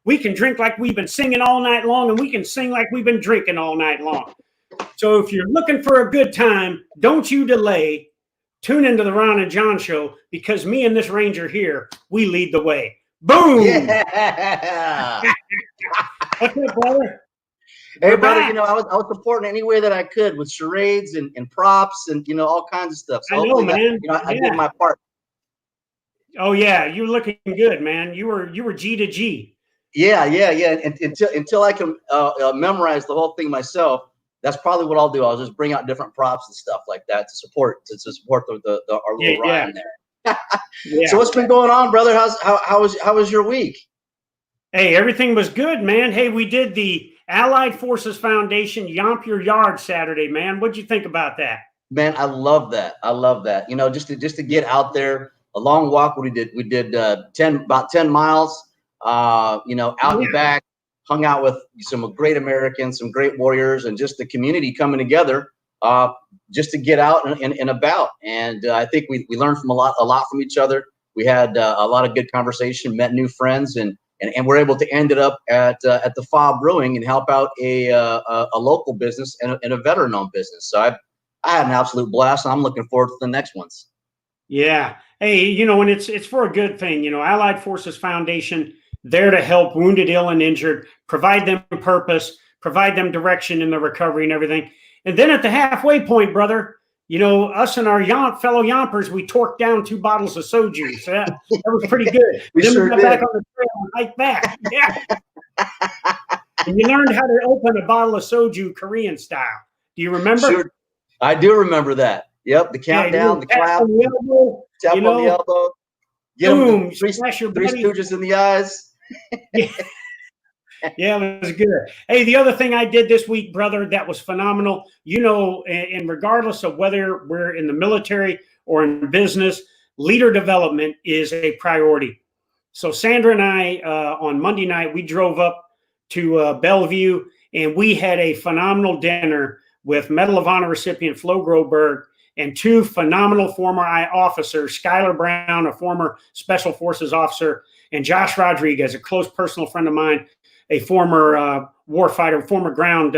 we can drink like we've been singing all night long, and we can sing like we've been drinking all night long. So if you're looking for a good time, don't you delay. Tune into the Ron and John show, because me and this Ranger here, we lead the way. Boom! Yeah. What's up, brother? Hey, brother, you know, I was supporting any way that I could with charades and props and, you know, all kinds of stuff. So I know, man. I did my part. Oh, yeah. You're looking good, man. You were G to G. Yeah. And until I can memorize the whole thing myself, that's probably what I'll do. I'll just bring out different props and stuff like that to support our little rhyme there. Yeah. So what's been going on, brother? How was your week? Hey, everything was good, man. Hey, we did the Allied Forces Foundation Yomp Your Yard Saturday, man. What'd you think about that? Man, I love that. I love that. You know, just to get out there, a long walk. We did about 10 miles. You know, out and back. Hung out with some great Americans, some great warriors, and just the community coming together just to get out and about. And I think we learned from a lot from each other. We had a lot of good conversation, met new friends, and we're able to end it up at the 𝙗 Brewing and help out a local business and a veteran-owned business. So I had an absolute blast, and I'm looking forward to the next ones. Yeah. Hey, you know, and it's for a good thing. You know, Allied Forces Foundation, there to help wounded, ill, and injured, provide them purpose, provide them direction in their recovery and everything. And then at the halfway point, brother, you know, us and our fellow yompers, we torqued down 2 bottles of soju. So that was pretty good. Then we got back on the trail and hiked back. Yeah. And you learned how to open a bottle of soju Korean style. Do you remember? Sure. I do remember that. Yep. The countdown, the clap, tap on the elbow. Get boom, them three stooges in the eyes. Yeah, it was good. Hey, the other thing I did this week, brother, that was phenomenal. You know, and regardless of whether we're in the military or in business, leader development is a priority. So Sandra and I, on Monday night, we drove up to Bellevue, and we had a phenomenal dinner with Medal of Honor recipient Flo Groberg and 2 phenomenal former officers, Skylar Brown, a former Special Forces officer, and Josh Rodriguez, a close personal friend of mine, a former warfighter, former ground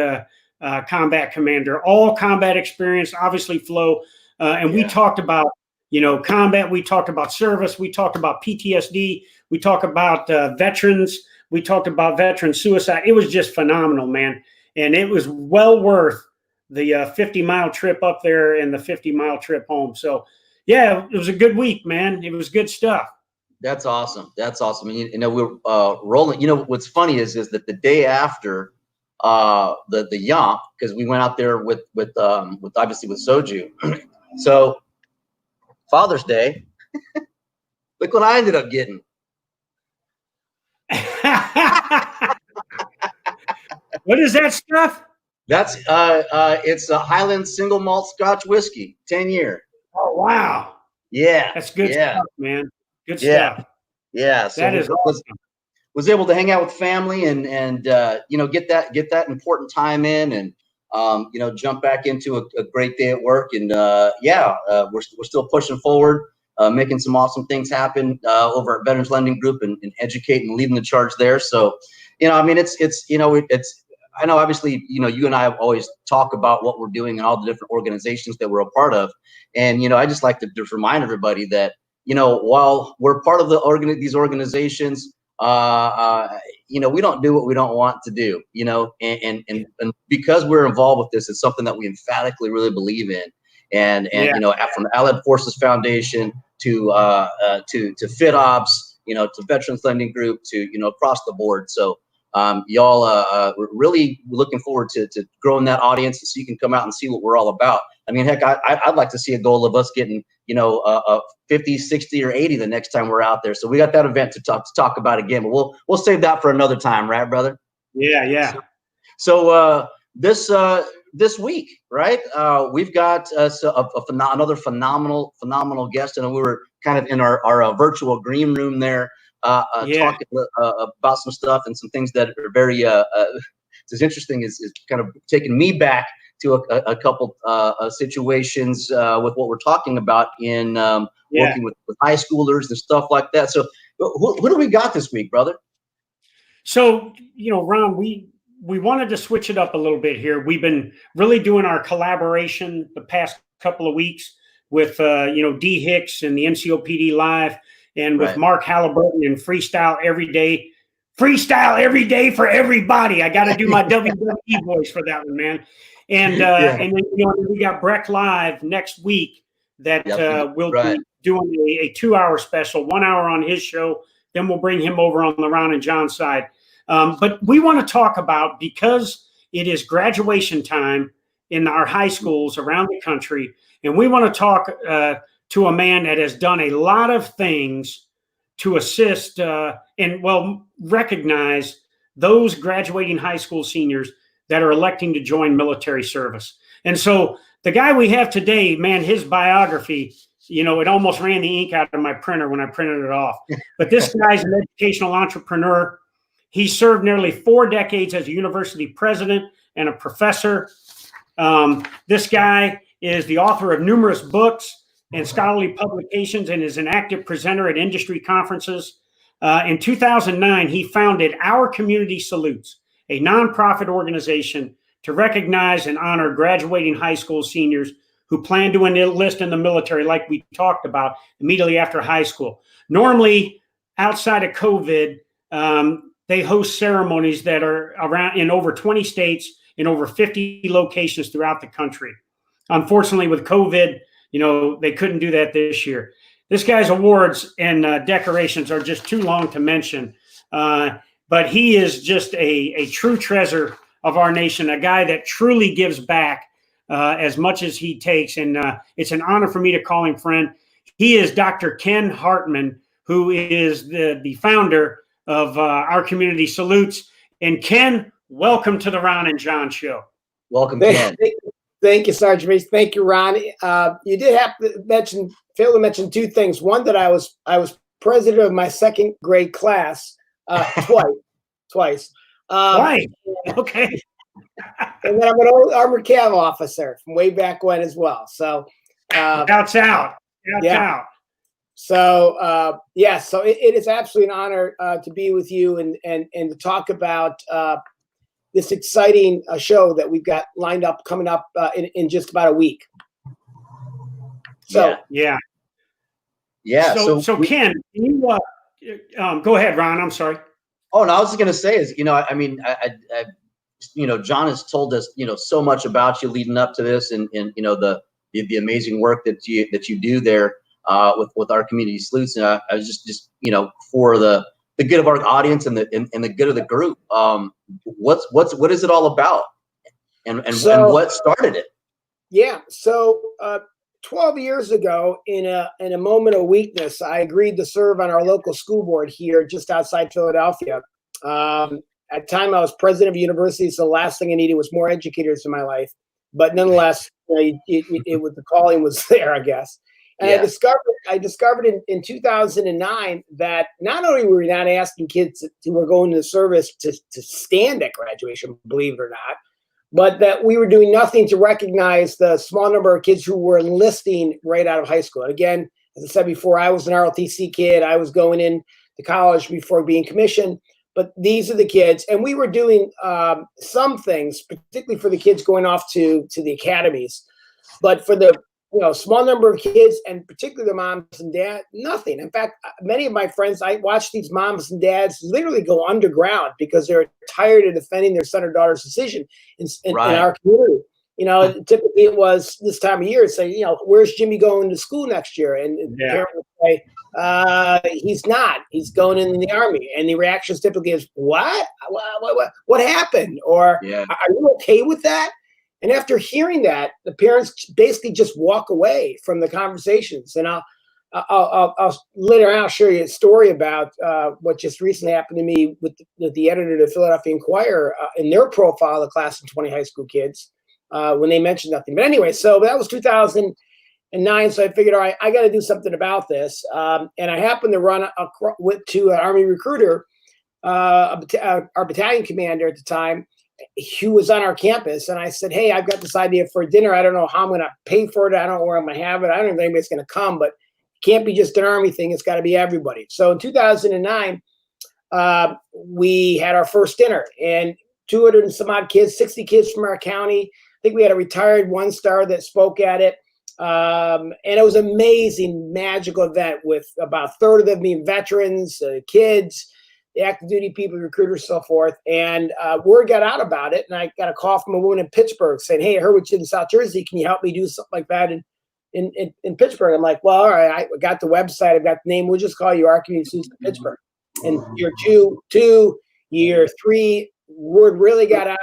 combat commander, all combat experience, obviously Flo. And we talked about, you know, combat. We talked about service. We talked about PTSD. We talked about veterans. We talked about veteran suicide. It was just phenomenal, man. And it was well worth the 50-mile trip up there and the 50-mile trip home. So, yeah, it was a good week, man. It was good stuff. That's awesome. That's awesome. You know, we're rolling. You know, what's funny is that the day after the Yomp, because we went out there with obviously with soju. So Father's Day, look what I ended up getting. What is that stuff? That's it's a Highland single malt Scotch whiskey, 10-year. Oh wow. Yeah. That's good stuff, man. Good stuff. Yeah. So that is awesome. Was able to hang out with family and you know, get that important time in, and you know, jump back into a great day at work. And we're still pushing forward, making some awesome things happen over at Veterans Lending Group and educating and leading the charge there. So, you know, I mean, it's you know, I know obviously, you know, you and I have always talk about what we're doing and all the different organizations that we're a part of. And, you know, I just like to just remind everybody that, you know, while we're part of these organizations, you know, we don't do what we don't want to do, you know, and because we're involved with this, it's something that we emphatically really believe in. And you know, from the Allied Forces Foundation to FitOps, you know, to Veterans Lending Group, to, you know, across the board. So y'all really looking forward to growing that audience, so you can come out and see what we're all about. I mean, heck, I'd like to see a goal of us getting, you know, 50, 60, or 80 the next time we're out there. So we got that event to talk about again, but we'll save that for another time, right, brother? Yeah. So this week, right? We've got another phenomenal guest, and we were kind of in our virtual green room there, talking about some stuff and some things that are very it's interesting, is kind of taking me back to a couple situations with what we're talking about in working with high schoolers and stuff like that. So who do we got this week, brother? So, Ron, we wanted to switch it up a little bit here. We've been really doing our collaboration the past couple of weeks with, D Hicks and the NCOPD Live, and with Mark Halliburton and Freestyle Every Day. Freestyle every day for everybody. I got to do my WWE voice for that one, man. And and then we got Breck Live next week that we'll be doing a 2-hour special, 1 hour on his show. Then we'll bring him over on the Ron and John side. But we want to talk about, because it is graduation time in our high schools around the country, and we want to talk to a man that has done a lot of things to assist and recognize those graduating high school seniors that are electing to join military service. And so the guy we have today, man, his biography, it almost ran the ink out of my printer when I printed it off. But this guy's an educational entrepreneur. He served nearly 4 decades as a university president and a professor. This guy is the author of numerous books and scholarly publications, and is an active presenter at industry conferences. In 2009, he founded Our Community Salutes, a nonprofit organization to recognize and honor graduating high school seniors who plan to enlist in the military, like we talked about, immediately after high school. Normally, outside of COVID, they host ceremonies that are around in over 20 states, in over 50 locations throughout the country. Unfortunately, with COVID, they couldn't do that this year. This guy's awards and decorations are just too long to mention. But he is just a true treasure of our nation, a guy that truly gives back as much as he takes. And it's an honor for me to call him friend. He is Dr. Ken Hartman, who is the founder of Our Community Salutes. And Ken, welcome to the Ron and John Show. Welcome, Ken. Thank you, Sergeant Major. Thank you, Ron. You did have to fail to mention 2 things. One, that I was president of my 2nd grade class twice. Right. Okay. And then I'm an old armored cav officer from way back when as well. So Shouts out. Out. So so it is absolutely an honor to be with you and to talk about this exciting show that we've got lined up coming up in just about a week. So yeah. So Ken, can you go ahead, Ron? I'm sorry. Oh, no, I was just gonna say is, John has told us, so much about you leading up to this, and the amazing work that you do there with Our Community Salutes. And I was just for the good of our audience and the good of the group. What is it all about, and what started it? Yeah. So 12 years ago, in a moment of weakness, I agreed to serve on our local school board here just outside Philadelphia. At the time, I was president of university, so the last thing I needed was more educators in my life. But nonetheless, the calling was there, I guess. And I discovered in 2009 that not only were we not asking kids who were going to the service to stand at graduation, believe it or not, but that we were doing nothing to recognize the small number of kids who were enlisting right out of high school. And again, as I said before, I was an ROTC kid. I was going in to college before being commissioned. But these are the kids, and we were doing some things, particularly for the kids going off to the academies. But for the small number of kids, and particularly the moms and dads, nothing. In fact, many of my friends, I watched these moms and dads literally go underground because they're tired of defending their son or daughter's decision in our community. Typically it was this time of year, say, where's Jimmy going to school next year? And the parent would say, he's not. He's going in the Army. And the reactions typically is, what happened? Or are you okay with that? And after hearing that, the parents basically just walk away from the conversations. And I'll later on, I'll share you a story about what just recently happened to me with the editor of the Philadelphia Inquirer in their profile of the class of 20 high school kids when they mentioned nothing. But anyway, so that was 2009. So I figured, all right, I got to do something about this. And I happened to run to an Army recruiter, our battalion commander at the time, who was on our campus. And I said, hey, I've got this idea for dinner. I don't know how I'm going to pay for it. I don't know where I'm going to have it. I don't know if anybody's going to come, but it can't be just an Army thing. It's got to be everybody. So in 2009, we had our first dinner, and 200 and some odd kids, 60 kids from our county. I think we had a retired one-star that spoke at it. And it was an amazing, magical event with about a third of them being veterans, kids, the active duty people, recruiters, so forth. And word got out about it. And I got a call from a woman in Pittsburgh saying, "Hey, I heard what you did in South Jersey. Can you help me do something like that in Pittsburgh?" I'm like, "Well, all right, I got the website. I've got the name. We'll just call you Our Community Suits in Pittsburgh." And year two, year three, word really got out.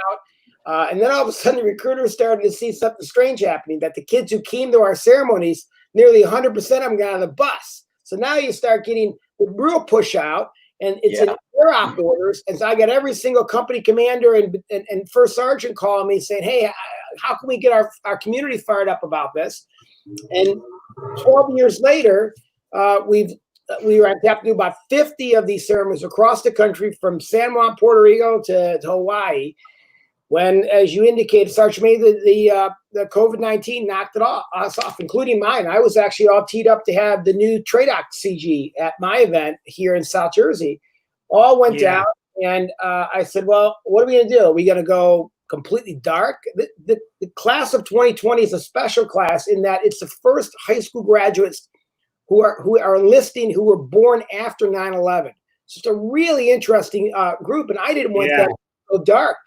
And then all of a sudden, the recruiters started to see something strange happening, that the kids who came to our ceremonies, nearly 100% of them got on the bus. So now you start getting the real push out, and it's in air op orders. And so I got every single company commander and first sergeant calling me saying, "Hey, how can we get our community fired up about this?" And 12 years later, we were on tap to do about 50 of these ceremonies across the country, from San Juan, Puerto Rico to Hawaii. When, as you indicated, Sergeant May, the COVID-19 knocked us off, including mine. I was actually all teed up to have the new TRADOC CG at my event here in South Jersey. All went down, and I said, "Well, what are we going to do? Are we going to go completely dark?" The class of 2020 is a special class in that it's the first high school graduates who are enlisting who were born after 9/11. So it's a really interesting group, and I didn't want that to go dark.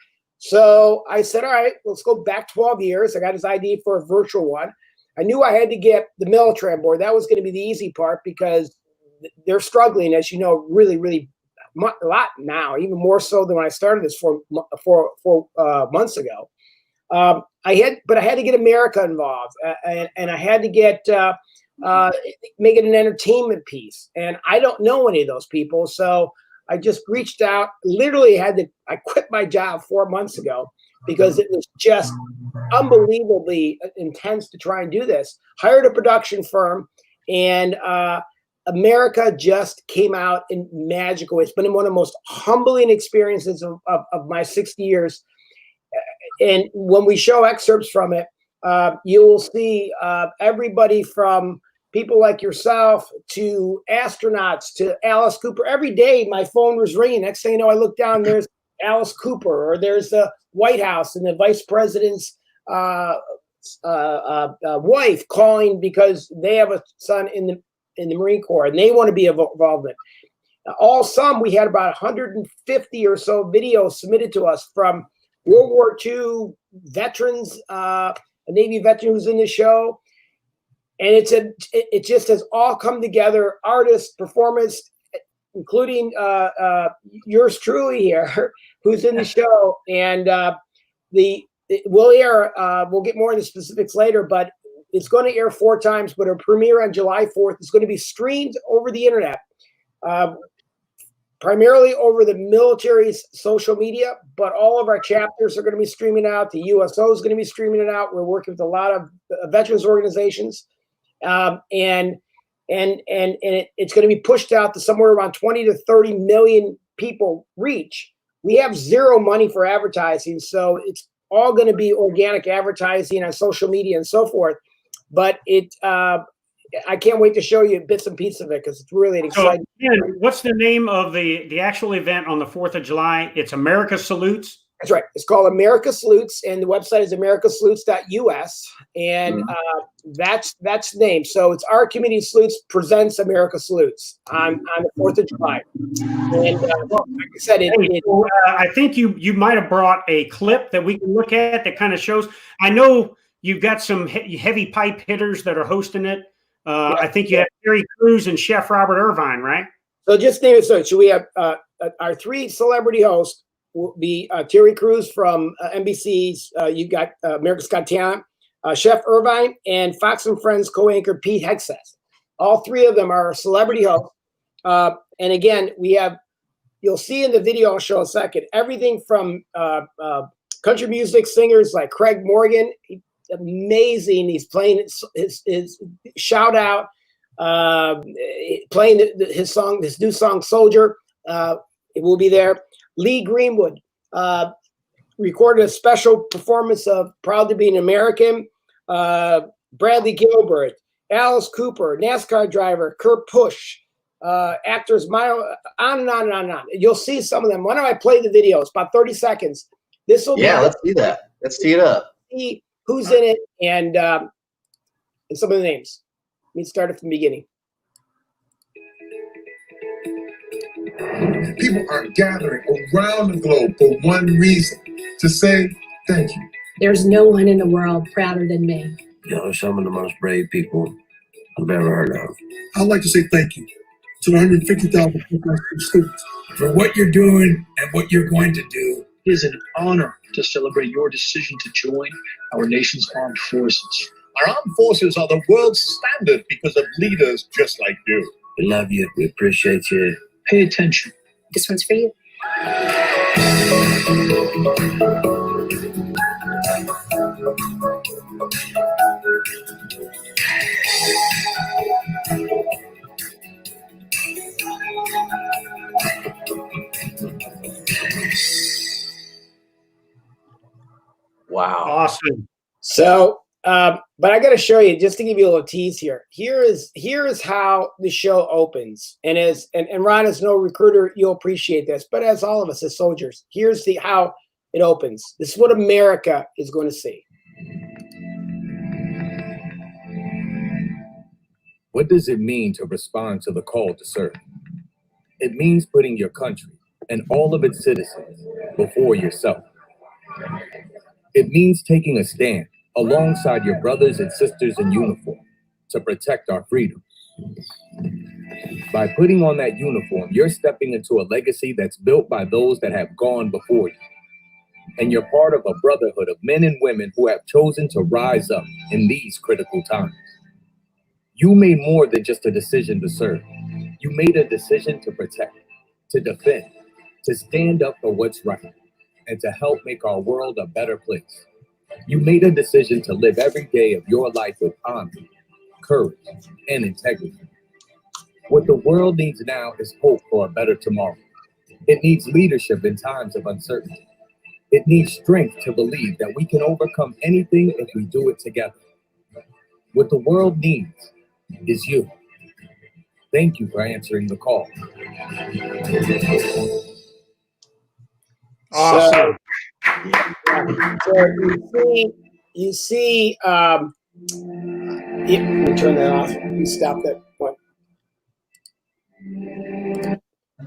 So I said, all right, let's go back 12 years. I got his ID for a virtual one. I knew I had to get the military on board. That was going to be the easy part, because they're struggling, as you know, really, really a lot now, even more so than when I started this 4 months ago. I had to get America involved, and I had to get make it an entertainment piece. And I don't know any of those people, so I just reached out. Literally I quit my job 4 months ago because it was just unbelievably intense to try and do this. Hired a production firm, and America just came out in magical ways. It's been one of the most humbling experiences of my 60 years. And when we show excerpts from it, you will see everybody from people like yourself to astronauts to Alice Cooper. Every day my phone was ringing. Next thing you know, I look down, there's Alice Cooper, or there's the White House and the vice president's wife calling because they have a son in the Marine Corps and they want to be involved in it. We had about 150 or so videos submitted to us from World War II veterans, a Navy veteran who's in the show. And it just has all come together, artists, performance, including yours truly here, who's in the show. And we'll get more into specifics later, but it's going to air 4 times, but a premiere on July 4th. It's going to be streamed over the internet, primarily over the military's social media, but all of our chapters are going to be streaming out. The USO is going to be streaming it out. We're working with a lot of veterans organizations. And it's going to be pushed out to somewhere around 20 to 30 million people reach. We have zero money for advertising, so it's all going to be organic advertising on social media and so forth. But I can't wait to show you bits and pieces of it, because it's really an exciting. So, Ian, what's the name of the actual event on the 4th of July? It's America Salutes. That's right. It's called America Salutes, and the website is americasalutes.us, and that's the name. So it's Our Community Salutes presents America Salutes on the 4th of July. And like I said, I think you might have brought a clip that we can look at that kind of shows. I know you've got some heavy pipe hitters that are hosting it. I think you have Terry Crews and Chef Robert Irvine, right? So just name it. So we have our 3 celebrity hosts. Will be Terry Crews from NBC's You Got America's Got Talent, Chef Irvine, and Fox and Friends co-anchor 𝗞𝗲·H Has. All 3 of them are celebrity hosts. And again, you'll see in the video I'll show in a second, everything from country music singers like Craig Morgan, amazing. He's playing his shout out, playing his new song Soldier. It will be there. Lee Greenwood recorded a special performance of Proud to Be an American. Bradley Gilbert, Alice Cooper, NASCAR driver Kurt Busch, actors, on and on and on and on. You'll see some of them. Why don't I play the video? It's about 30 seconds. This will Yeah, let's see that. Let's tee it up. See who's in it and some of the names. Let me start it from the beginning. People are gathering around the globe for one reason, to say thank you. There's no one in the world prouder than me. Y'all are some of the most brave people I've ever heard of. I'd like to say thank you to the 150,000 students for what you're doing and what you're going to do. It is an honor to celebrate your decision to join our nation's armed forces. Our armed forces are the world standard because of leaders just like you. We love you. We appreciate you. Pay attention. This one's for you. Wow. Awesome. So, but I got to show you, just to give you a little tease here. Here is how the show opens. And Ron, as no recruiter, you'll appreciate this. But as all of us as soldiers, here's how it opens. This is what America is going to see. What does it mean to respond to the call to serve? It means putting your country and all of its citizens before yourself. It means taking a stand alongside your brothers and sisters in uniform to protect our freedom. By putting on that uniform, you're stepping into a legacy that's built by those that have gone before you. And you're part of a brotherhood of men and women who have chosen to rise up in these critical times. You made more than just a decision to serve. You made a decision to protect, to defend, to stand up for what's right, and to help make our world a better place. You made a decision to live every day of your life with honor, courage, and integrity. What the world needs now is hope for a better tomorrow. It needs leadership in times of uncertainty. It needs strength to believe that we can overcome anything if we do it together. What the world needs is you. Thank you for answering the call. Awesome. So you see, let me turn that off. Let me stop that point.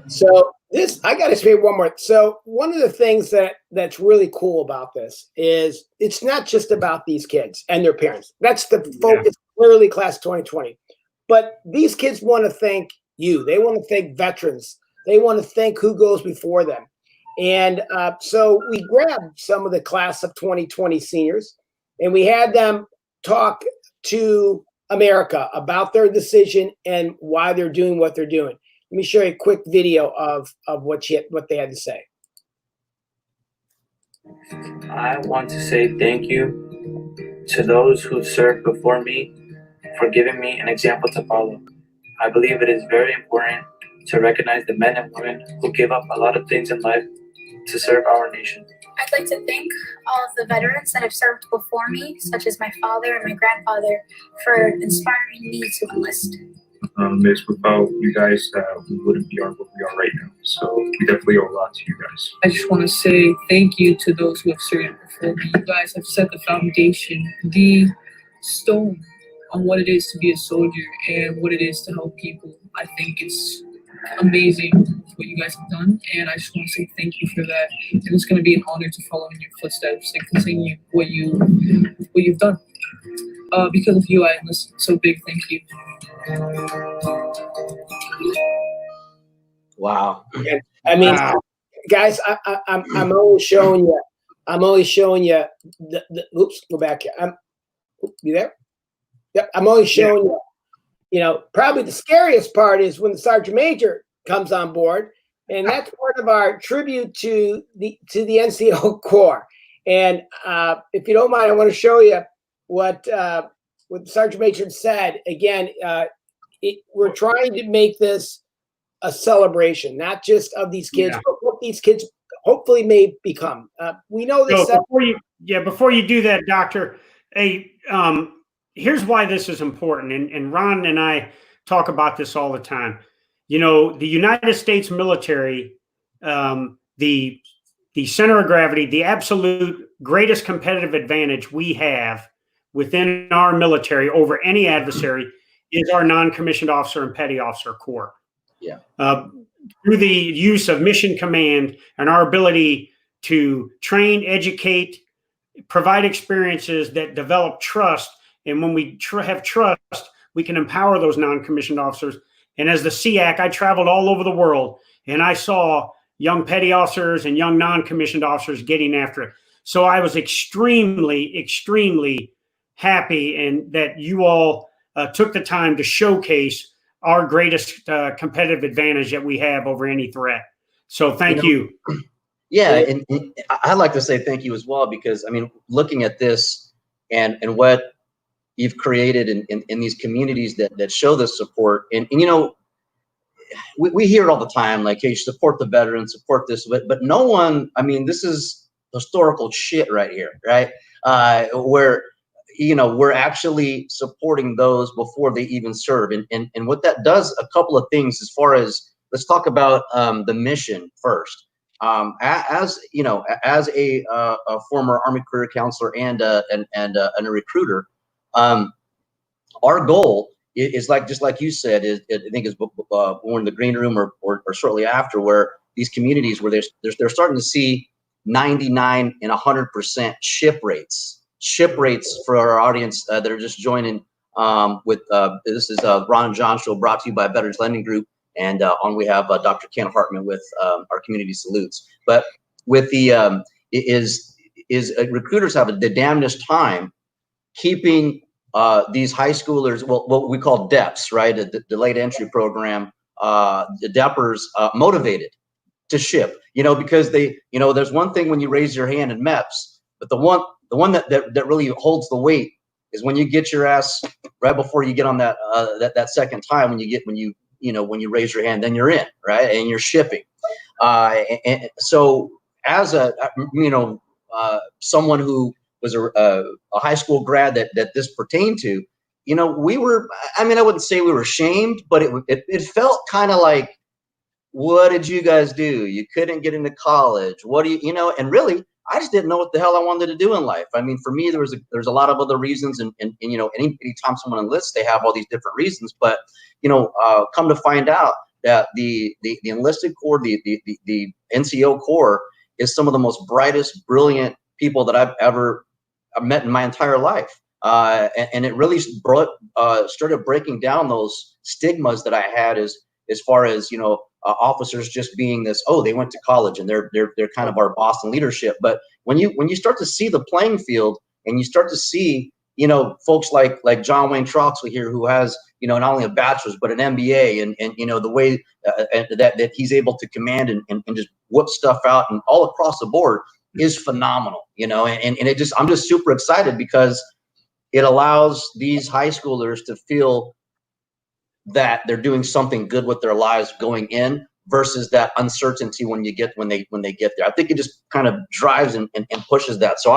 So this, I got to say one more. So one of the things that's really cool about this is it's not just about these kids and their parents. That's the focus, clearly class 2020. But these kids want to thank you. They want to thank veterans. They want to thank who goes before them. And so we grabbed some of the class of 2020 seniors and we had them talk to America about their decision and why they're doing what they're doing. Let me show you a quick video of what they had to say. I want to say thank you to those who served before me for giving me an example to follow. I believe it is very important to recognize the men and women who give up a lot of things in life to serve our nation. I'd like to thank all of the veterans that have served before me, such as my father and my grandfather, for inspiring me to enlist. It's without you guys we wouldn't be on what we are right now. So we definitely owe a lot to you guys. I just want to say thank you to those who have served before me. You guys have set the foundation, the stone on what it is to be a soldier and what it is to help people. I think it's amazing what you guys have done, and I just want to say thank you for that. And it's going to be an honor to follow in your footsteps and continue what you've done. Because of you, I enlisted. So big thank you. Wow. I mean, guys, I'm only showing you. I'm only showing you. Oops, go back here. You there? Yep. I'm only showing you. You know, probably the scariest part is when the sergeant major comes on board, and that's part of our tribute to the NCO Corps. And if you don't mind, I want to show you what the sergeant major said. Again, we're trying to make this a celebration, not just of these kids, but what these kids hopefully may become. We know this. So before you do that, Doctor, here's why this is important. And Ron and I talk about this all the time. you know, the United States military, the center of gravity, the absolute greatest competitive advantage we have within our military over any adversary is our non-commissioned officer and petty officer corps. Yeah. Through the use of mission command and our ability to train, educate, provide experiences that develop trust. And when we have trust, we can empower those non-commissioned officers. And as the SEAC, I traveled all over the world and I saw young petty officers and young non-commissioned officers getting after it. So I was extremely, extremely happy and that you all took the time to showcase our greatest competitive advantage that we have over any threat. So thank you. Yeah, and I'd like to say thank you as well, because I mean, looking at this and what you've created in these communities that show this support, and you know, we hear it all the time, like, hey, support the veterans, support this, but no one, I mean, this is historical shit right here, right? Where, you know, we're actually supporting those before they even serve. And what that does, a couple of things as far as, let's talk about the mission first. As you know, as a former Army career counselor and a recruiter, our goal is like, just like you said, is I think is we're in the green room or shortly after, where these communities where they're starting to see 99 and 100% ship rates for our audience that are just joining with this is Ron and John Show, brought to you by Veterans Lending Group, and on we have Dr. Ken Hartman with our community salutes. But with the recruiters have the damnedest time keeping these high schoolers, well, what we call DEPs, right? The delayed entry program, the DEPers motivated to ship, you know, because they, you know, there's one thing when you raise your hand in MEPS, but the one that really holds the weight is when you get your ass right before you get on that that second time, when you raise your hand, then you're in, right? And you're shipping. And so as a, you know, someone who was a high school grad that this pertained to, you know, we were, I mean, I wouldn't say we were shamed, but it felt kind of like, what did you guys do? You couldn't get into college. What do you know? And really, I just didn't know what the hell I wanted to do in life. I mean, for me, there's a lot of other reasons, and you know, anytime someone enlists, they have all these different reasons. But you know, come to find out that the enlisted corps, the NCO corps, is some of the most brightest, brilliant people that I've ever met in my entire life. And it really started breaking down those stigmas that I had as far as, you know, officers just being this, oh, they went to college and they're kind of our boss and leadership. But when you start to see the playing field and you start to see, you know, folks like John Wayne Troxel here, who has, you know, not only a bachelor's but an MBA, and you know, the way that he's able to command and just whoop stuff out and all across the board is phenomenal, you know, and it just, I'm just super excited because it allows these high schoolers to feel that they're doing something good with their lives going in versus that uncertainty when they get there. I think it just kind of drives and pushes that. So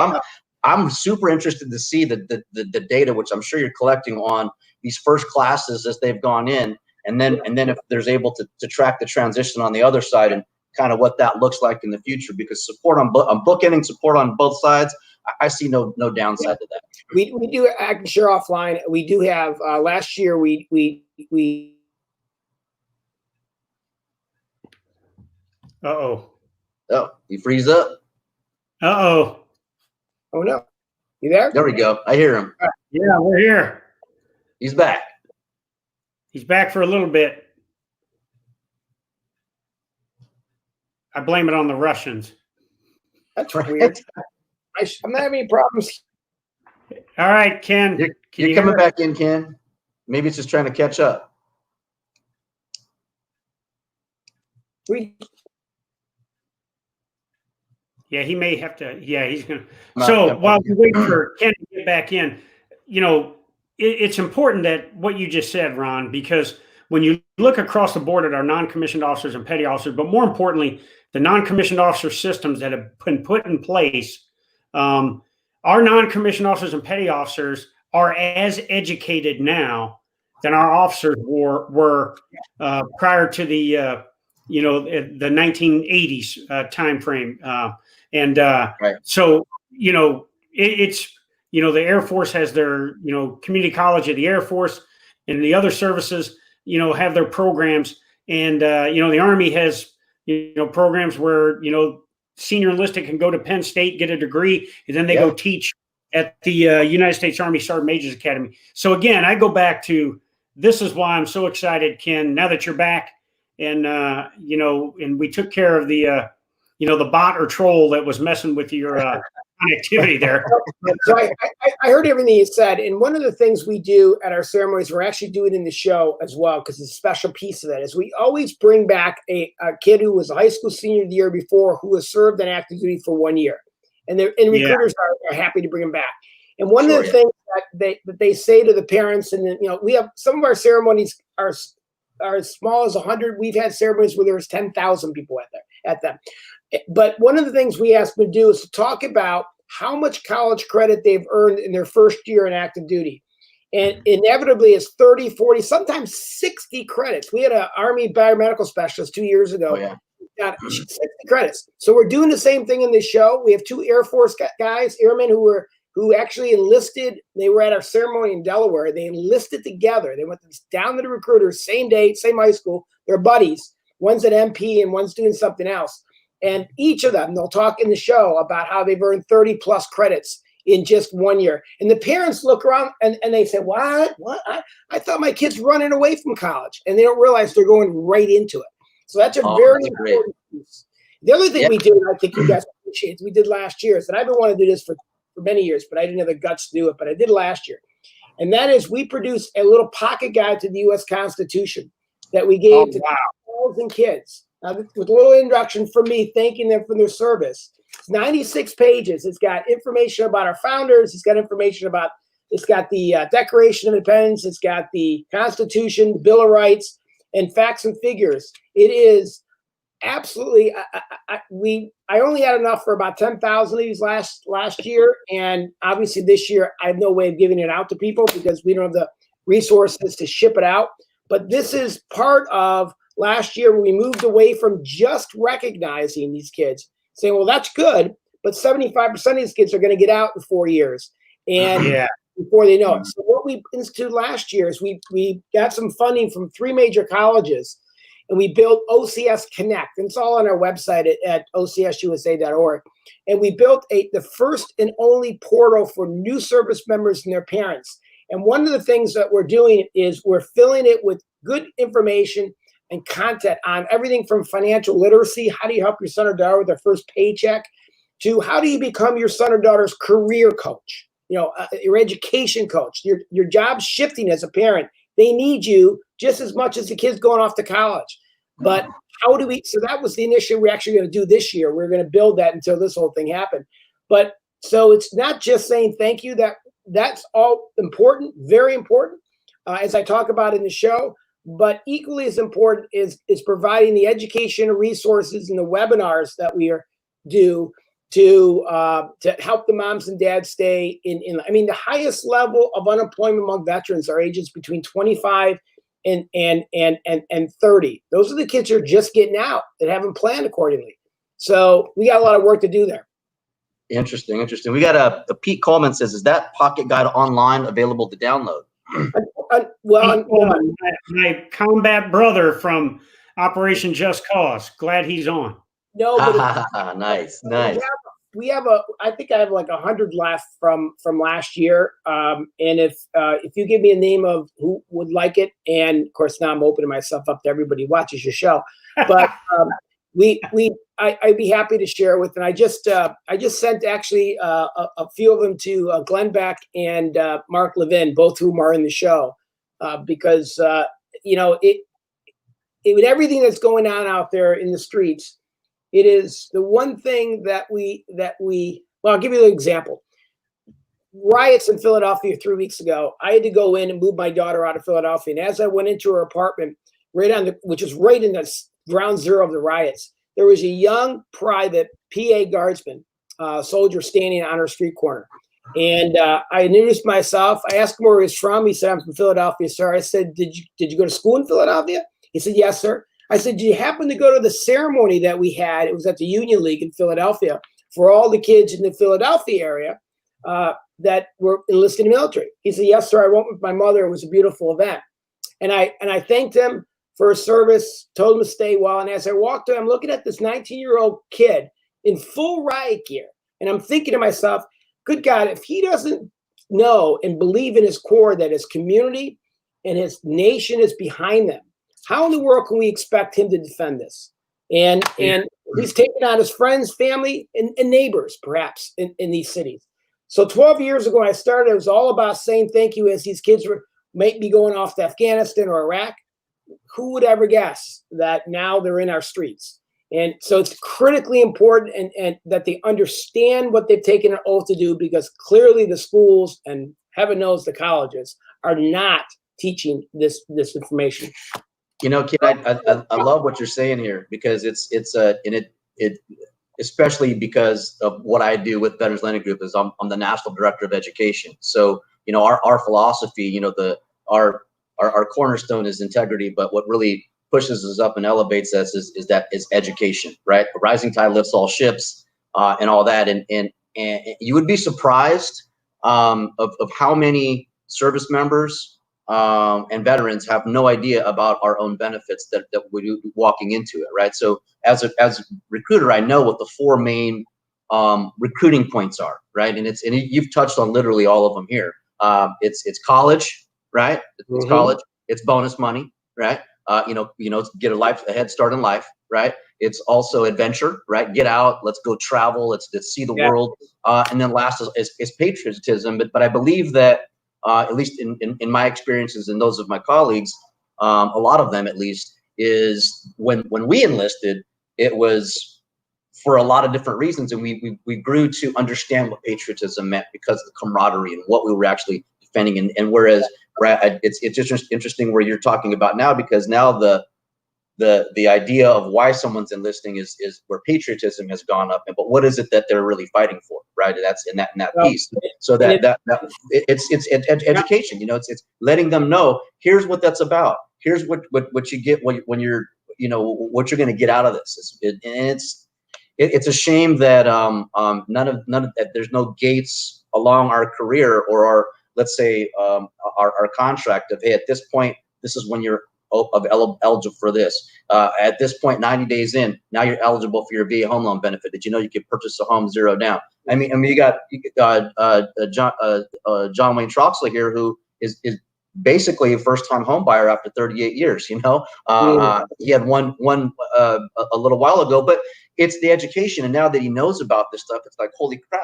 I'm super interested to see the data, which I'm sure you're collecting on these first classes as they've gone in, and then if there's able to track the transition on the other side and kind of what that looks like in the future, because support on bookending support on both sides, I see no downside to that. We do, I can share offline. We do have last year we Uh-oh. Oh, you freeze up. Uh-oh. Oh no. You there? There we go. I hear him. Yeah, we're here. He's back. He's back for a little bit. I blame it on the Russians. That's weird. I'm not having any problems. All right, Ken. You're coming back in, Ken. Maybe it's just trying to catch up. Yeah, he may have to. Yeah, he's going to. So while we wait for Ken to get back in, you know, it's important that what you just said, Ron, because when you look across the board at our non-commissioned officers and petty officers, but more importantly, the non-commissioned officer systems that have been put in place, our non-commissioned officers and petty officers are as educated now than our officers were prior to the the 1980s time frame. Right. So, it's, the Air Force has their, community college of the Air Force, and the other services, have their programs. And, the Army has, programs where, senior enlisted can go to Penn State, get a degree, and then they go teach at the United States Army Sergeant Major's Academy. So again, I go back to, this is why I'm so excited, Ken, now that you're back. And, and we took care of the, the bot or troll that was messing with your connectivity there. So I heard everything you said. And one of the things we do at our ceremonies, we're actually doing in the show as well, because it's a special piece of that, is we always bring back a kid who was a high school senior the year before, who has served on active duty for 1 year. And recruiters are happy to bring them back. And one of the things that they say to the parents, and we have some of our ceremonies are as small as 100. We've had ceremonies where there's 10,000 people at them. But one of the things we ask them to do is to talk about how much college credit they've earned in their first year in active duty. And inevitably it's 30, 40, sometimes 60 credits. We had an Army biomedical specialist 2 years ago. Got 60 credits. So we're doing the same thing in this show. We have 2 Air Force guys, airmen who actually enlisted. They were at our ceremony in Delaware. They enlisted together. They went down to the recruiters, same day, same high school. They're buddies. One's at MP and one's doing something else. And each of them, they'll talk in the show about how they've earned 30 plus credits in just 1 year. And the parents look around and they say, what? I thought my kid's running away from college. And they don't realize they're going right into it. So that's a very important piece. The other thing we do, and I think you guys appreciate, we did last year, is that I've been wanting to do this for many years, but I didn't have the guts to do it, but I did last year. And that is, we produced a little pocket guide to the U.S. Constitution that we gave to 1,000 kids. With a little introduction from me, thanking them for their service. It's 96 pages. It's got information about our founders. It's got information about, it's got the Declaration of Independence. It's got the Constitution, the Bill of Rights, and facts and figures. It is absolutely, I only had enough for about 10,000 of these last year. And obviously this year, I have no way of giving it out to people because we don't have the resources to ship it out. But this is part of last year when we moved away from just recognizing these kids, saying, well, that's good, but 75% of these kids are going to get out in 4 years. And before they know it. So what we instituted last year is we got some funding from 3 major colleges, and we built OCS Connect. And it's all on our website at ocsusa.org. And we built the first and only portal for new service members and their parents. And one of the things that we're doing is we're filling it with good information and content on everything from financial literacy, how do you help your son or daughter with their first paycheck, to how do you become your son or daughter's career coach, your education coach. Your job's shifting as a parent. They need you just as much as the kids going off to college. But how do we, so that was the initiative we're actually going to do this year. We're going to build that until this whole thing happened. But so it's not just saying thank you, that's all important, very important, as I talk about in the show. But equally as important is providing the education resources and the webinars that we do to help the moms and dads stay in. I mean, the highest level of unemployment among veterans are ages between 25 and 30. Those are the kids who are just getting out that haven't planned accordingly. So we got a lot of work to do there. Interesting. We got a Pete Coleman says, is that pocket guide online available to download? My combat brother from Operation Just Cause. Glad he's on. No, but nice. We have I think I have like 100 left from last year. And if you give me a name of who would like it, and of course now I'm opening myself up to everybody who watches your show, but I'd be happy to share it with. And I just sent actually a few of them to Glenn Beck and Mark Levin, both of whom are in the show, because with everything that's going on out there in the streets, it is the one thing that we well, I'll give you an example. Riots in Philadelphia 3 weeks ago. I had to go in and move my daughter out of Philadelphia, and as I went into her apartment, which is right in the ground zero of the riots, there was a young private PA guardsman, soldier standing on her street corner. And I introduced myself. I asked him where he was from. He said, I'm from Philadelphia, sir. I said, did you go to school in Philadelphia? He said, yes, sir. I said, did you happen to go to the ceremony that we had? It was at the Union League in Philadelphia for all the kids in the Philadelphia area that were enlisted in the military. He said, yes, sir. I went with my mother. It was a beautiful event. And I thanked him for his service, told him to stay well. And as I walked away, I'm looking at this 19-year-old kid in full riot gear. And I'm thinking to myself, good God, if he doesn't know and believe in his core that his community and his nation is behind them, how in the world can we expect him to defend this? And he's taken on his friends, family, and neighbors, perhaps, in these cities. So 12 years ago, when I started, it was all about saying thank you as these kids might be going off to Afghanistan or Iraq. Who would ever guess that now they're in our streets? And so it's critically important and that they understand what they've taken an oath to do, because clearly the schools and heaven knows the colleges are not teaching this information. You know, kid, I love what you're saying here, because it's especially because of what I do with Veterans Learning Group is I'm the National Director of Education. So, you know, our philosophy, you know, our cornerstone is integrity, but what really pushes us up and elevates us is education, right? A rising tide lifts all ships, and all that. And you would be surprised of how many service members and veterans have no idea about our own benefits that we do walking into it, right? So as a recruiter, I know what the four main recruiting points are, right? And you've touched on literally all of them here. It's college, right? It's college. It's bonus money, right? You know, get a head start in life, right? It's also adventure, right? Get out, let's go travel, let's see the world. And then last is patriotism. But I believe that at least in my experiences and those of my colleagues, a lot of them at least, is when we enlisted, it was for a lot of different reasons, and we grew to understand what patriotism meant because of the camaraderie and what we were actually defending. And whereas it's just interesting where you're talking about now, because now the idea of why someone's enlisting is where patriotism has gone up, but what is it that they're really fighting for, right? And that's in that piece. So it's education. You know, it's letting them know, here's what that's about. Here's what you get when you're, you know, what you're going to get out of this. It's a shame that none of there's no gates along our career or our, let's say, our contract of, hey, at this point, this is when you're eligible for this. At this point, 90 days in, now you're eligible for your VA home loan benefit. Did you know you could purchase a home 0 down? I mean, you got John Wayne Troxler here, who is basically a first-time home buyer after 38 years. You know, he had one a little while ago, but it's the education, and now that he knows about this stuff, it's like, holy crap!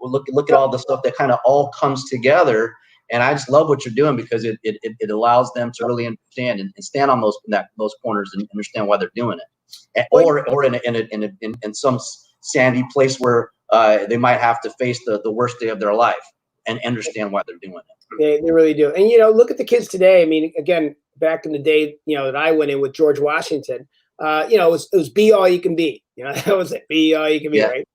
Look at all the stuff that kind of all comes together. And I just love what you're doing, because it allows them to really understand and stand on those corners and understand why they're doing it, or in some sandy place where they might have to face the worst day of their life and understand why they're doing it. They really do. And you know, look at the kids today. I mean, again, back in the day, you know, that I went in with George Washington, you know, it was be all you can be. You know, that was it. Be all you can be, right?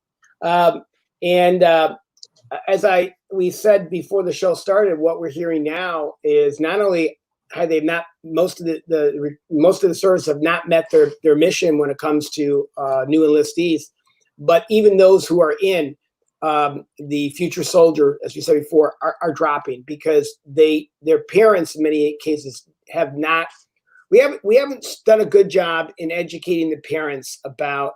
As we said before the show started, what we're hearing now is not only have they not, most of the service have not met their mission when it comes to new enlistees, but even those who are in the future soldier, as we said before, are dropping because their parents in many cases have not. We haven't done a good job in educating the parents about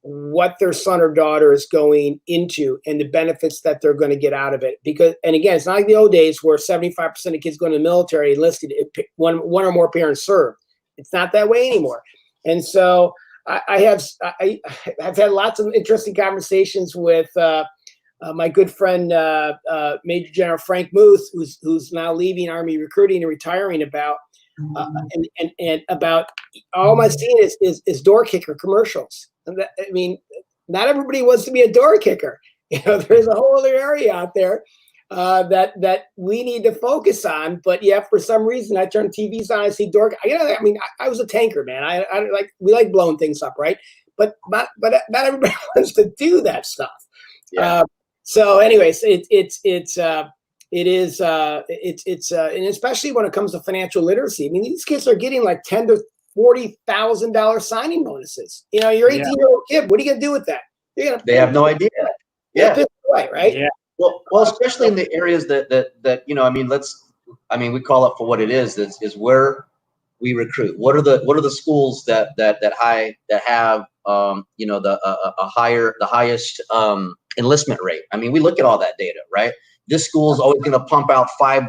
what their son or daughter is going into and the benefits that they're going to get out of it. Because, and again, it's not like the old days where 75% of kids going to the military enlisted, one or more parents served. It's not that way anymore. And so I have had lots of interesting conversations with my good friend, Major General Frank Muth, who's now leaving Army recruiting and retiring, about and about all I'm seeing is door kicker commercials. I mean, not everybody wants to be a door kicker. You know, there's a whole other area out there that we need to focus on. But yeah, for some reason, I turn TVs on, I see door. You know, I mean, I was a tanker, man. We like blowing things up, right? But not everybody wants to do that stuff. Yeah. So anyways, and especially when it comes to financial literacy. I mean, these kids are getting like $10,000 to $40,000 signing bonuses. You know, you're 18-year-old kid. What are you gonna do with that? They have no idea. Yeah, piss away, right? Yeah. Well, especially in the areas that you know. I mean, we call it for what it is where we recruit. What are the schools that have you know, the highest enlistment rate? I mean, we look at all that data, right? This school is always going to pump out 5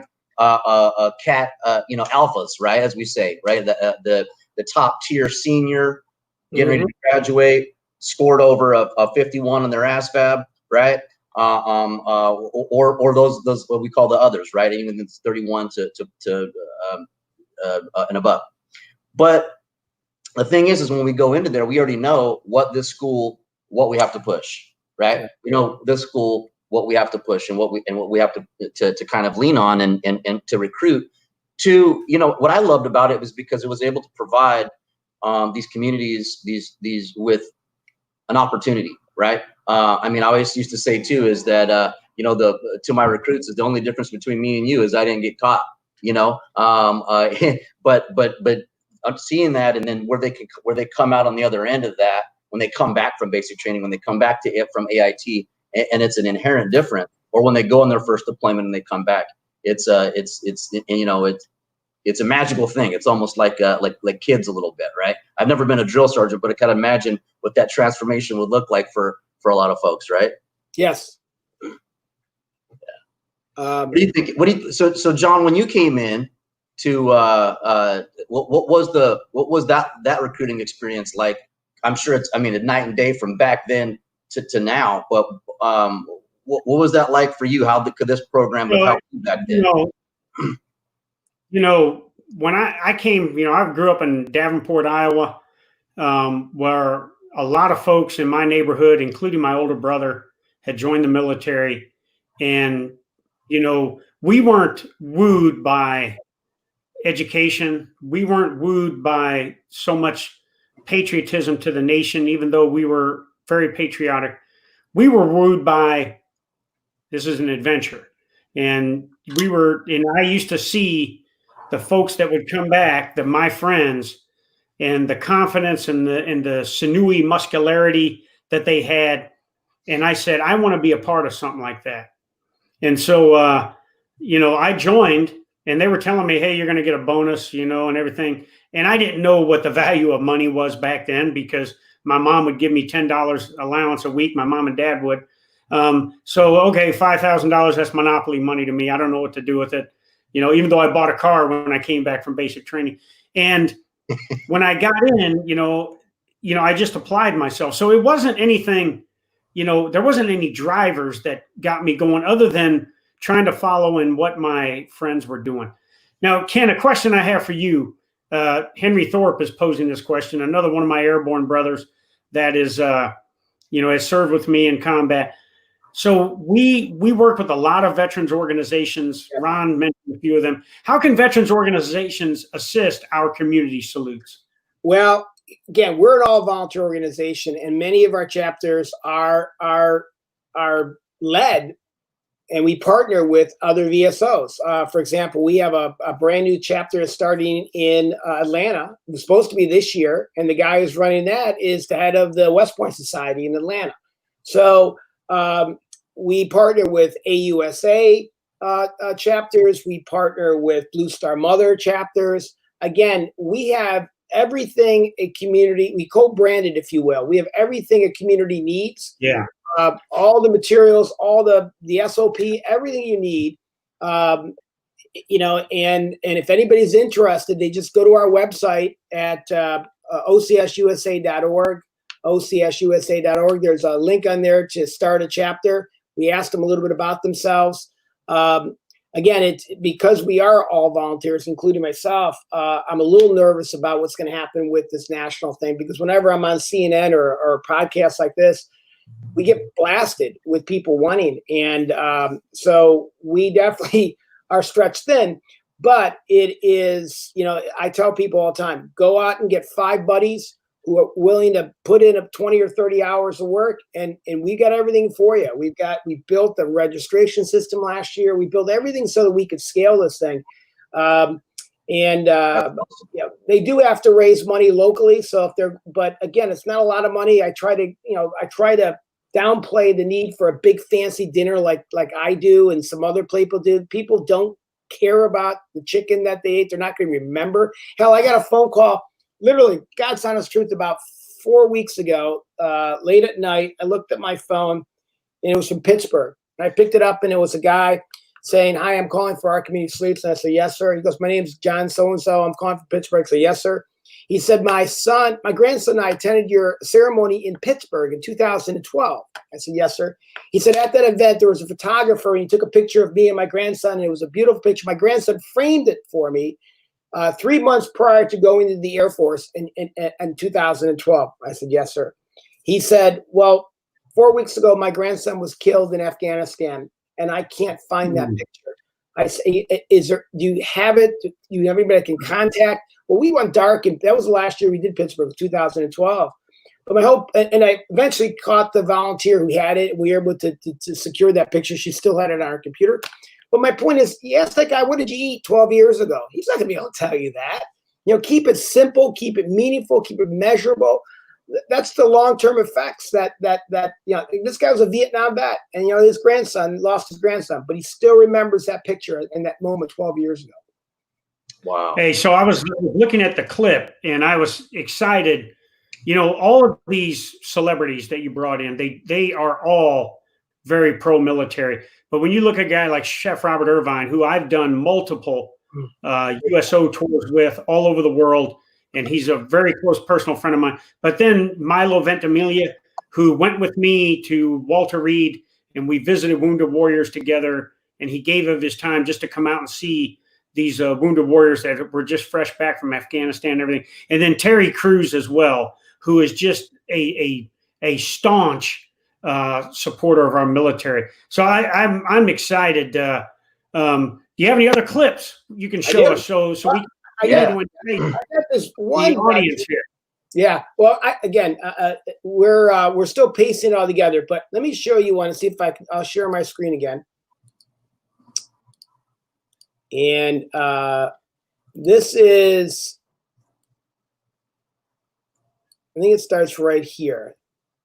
cat you know, alphas, right? As we say, right? The top tier senior getting ready to graduate, scored over a 51 on their ASVAB, right? Or those what we call the others, right? Even it's 31 and above. But the thing is when we go into there, we already know what we have to push, right? Yeah. We know this school, what we have to push and what we have to kind of lean on and to recruit to. You know, what I loved about it was because it was able to provide these communities, these with an opportunity, right? I mean, I always used to say too is that you know, to my recruits, is the only difference between me and you is I didn't get caught, you know. But I'm seeing that, and then where they come out on the other end of that, when they come back from basic training, when they come back to it from AIT, and it's an inherent difference, or when they go on their first deployment and they come back, it's you know, it's a magical thing. It's almost like kids a little bit, right? I've never been a drill sergeant, but I can imagine what that transformation would look like for a lot of folks, right? Yes. What do you think? So John, when you came in to what was that recruiting experience like? I'm sure it's, I mean, a night and day from back then to now, but what was that like for you? How could this program have helped you back then? You know, when I came, you know, I grew up in Davenport, Iowa, where a lot of folks in my neighborhood, including my older brother, had joined the military. And, you know, we weren't wooed by education. We weren't wooed by so much patriotism to the nation, even though we were very patriotic. We were wooed by, this is an adventure. And I used to see the folks that would come back, my friends, and the confidence and the sinewy muscularity that they had. And I said, I want to be a part of something like that. And so, you know, I joined, and they were telling me, hey, you're going to get a bonus, you know, and everything. And I didn't know what the value of money was back then, because my mom would give me $10 allowance a week. My mom and dad would. So, okay, $5,000, that's monopoly money to me. I don't know what to do with it. You know, even though I bought a car when I came back from basic training. And when I got in, you know, I just applied myself. So it wasn't anything, you know, there wasn't any drivers that got me going other than trying to follow in what my friends were doing. Now, Ken, a question I have for you, Henry Thorpe is posing this question, another one of my airborne brothers that is, you know, has served with me in combat. So we work with a lot of veterans organizations. Ron mentioned a few of them. How can veterans organizations assist our community salutes? Well, again, we're an all-volunteer organization, and many of our chapters are led, and we partner with other VSOs. For example, we have a brand new chapter starting in Atlanta. It was supposed to be this year, and the guy who's running that is the head of the West Point Society in Atlanta. So we partner with AUSA chapters. We partner with Blue Star Mother chapters. Again, we have everything a community, we co-branded, if you will. We have everything a community needs. Yeah. All the materials, all the SOP, everything you need. You know, and if anybody's interested, they just go to our website at ocsusa.org, ocsusa.org. There's a link on there to start a chapter. We asked them a little bit about themselves. Again, it's because we are all volunteers, including myself. I'm a little nervous about what's going to happen with this national thing, because whenever I'm on CNN or podcasts like this, we get blasted with people wanting. And so we definitely are stretched thin. But it is, you know, I tell people all the time, go out and get 5 buddies, who are willing to put in 20 or 30 hours of work, and we got everything for you. We built the registration system last year. We built everything so that we could scale this thing. They do have to raise money locally. So but again, it's not a lot of money. I try to downplay the need for a big fancy dinner like I do and some other people do. People don't care about the chicken that they ate. They're not going to remember. Hell, I got a phone call, literally, God's honest truth, about 4 weeks ago, late at night. I looked at my phone, and it was from Pittsburgh. And I picked it up, and it was a guy saying, "Hi, I'm calling for Our Community Sleeps." And I said, "Yes, sir." He goes, "My name's John so-and-so. I'm calling from Pittsburgh." I said, "Yes, sir." He said, my grandson and I attended your ceremony in Pittsburgh in 2012. I said, "Yes, sir." He said, "At that event, there was a photographer, and he took a picture of me and my grandson, and it was a beautiful picture. My grandson framed it for me 3 months prior to going into the Air Force in 2012. I said, "Yes, sir." He said, "Well, 4 weeks ago, my grandson was killed in Afghanistan, and I can't find that picture." I say, do you have it? Do you have anybody I can contact? Well, we went dark, and that was the last year we did Pittsburgh, 2012. But my hope, and I eventually caught the volunteer who had it. We were able to secure that picture. She still had it on her computer. But my point is, you ask that guy, "What did you eat 12 years ago?" He's not going to be able to tell you that. Keep it simple, keep it meaningful, keep it measurable. That's the long-term effects that this guy was a Vietnam vet, and his grandson lost his grandson, but he still remembers that picture in that moment 12 years ago. Wow. Hey, so I was looking at the clip, and I was excited. All of these celebrities that you brought in, they are all very pro-military. But when you look at a guy like Chef Robert Irvine, who I've done multiple USO tours with all over the world, and he's a very close personal friend of mine. But then Milo Ventimiglia, who went with me to Walter Reed, and we visited Wounded Warriors together, and he gave of his time just to come out and see these Wounded Warriors that were just fresh back from Afghanistan and everything. And then Terry Crews as well, who is just a staunch supporter of our military. So I'm excited. Do you have any other clips you can show us? So we I got this one audience here. Yeah. Well, we're still pacing it all together, but let me show you one and see if I'll share my screen again. And this is, I think it starts right here.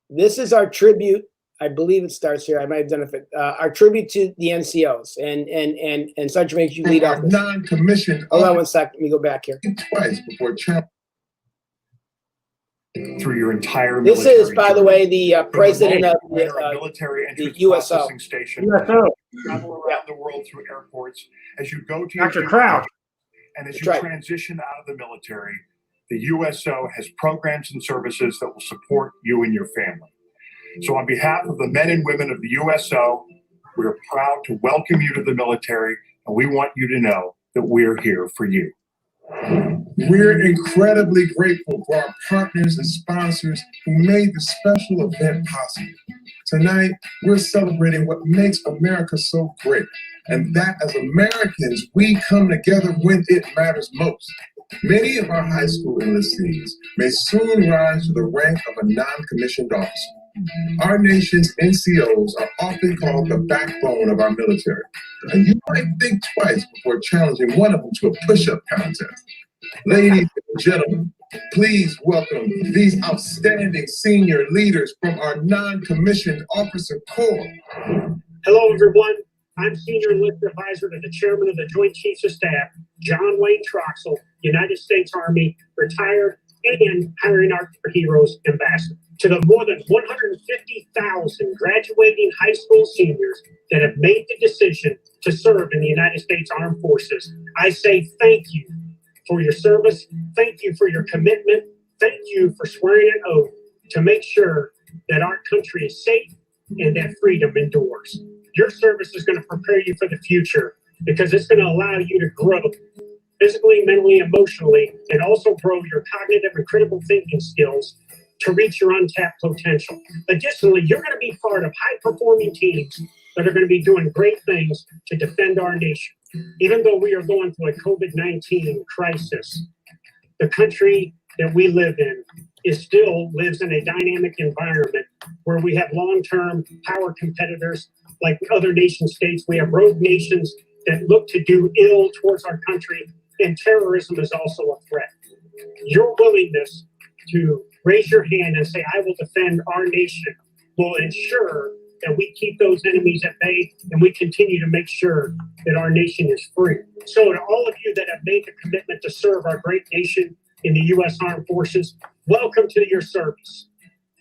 This is our tribute. I believe it starts here. I might have done it. Our tribute to the NCOs and Sergeant makes you lead off. Non-commissioned. Hold on one second. Let me go back here. Twice before through your entire military. This is, by the way, the president of the USO. Station. Travel around the world through airports as you go to Dr. Crouch. And as you transition out of the military, the USO has programs and services that will support you and your family. So on behalf of the men and women of the USO, we're proud to welcome you to the military, and we want you to know that we're here for you. We're incredibly grateful for our partners and sponsors who made the special event possible. Tonight, we're celebrating what makes America so great, and that as Americans, we come together when it matters most. Many of our high school enlistees may soon rise to the rank of a non-commissioned officer. Our nation's NCOs are often called the backbone of our military, and you might think twice before challenging one of them to a push-up contest. Ladies and gentlemen, please welcome these outstanding senior leaders from our non-commissioned officer corps. Hello, everyone. I'm Senior Enlisted Advisor to the Chairman of the Joint Chiefs of Staff, John Wayne Troxell, United States Army, retired, and Hiring Our Heroes Ambassador. To the more than 150,000 graduating high school seniors that have made the decision to serve in the United States Armed Forces, I say thank you for your service. Thank you for your commitment. Thank you for swearing an oath to make sure that our country is safe and that freedom endures. Your service is going to prepare you for the future because it's going to allow you to grow physically, mentally, emotionally, and also grow your cognitive and critical thinking skills to reach your untapped potential. Additionally, you're going to be part of high-performing teams that are going to be doing great things to defend our nation. Even though we are going through a COVID-19 crisis, the country that we live in still lives in a dynamic environment where we have long-term power competitors like other nation states. We have rogue nations that look to do ill towards our country, and terrorism is also a threat. Your willingness to raise your hand and say, I will defend our nation, will ensure that we keep those enemies at bay and we continue to make sure that our nation is free. So to all of you that have made the commitment to serve our great nation in the U.S. Armed Forces, welcome to your service.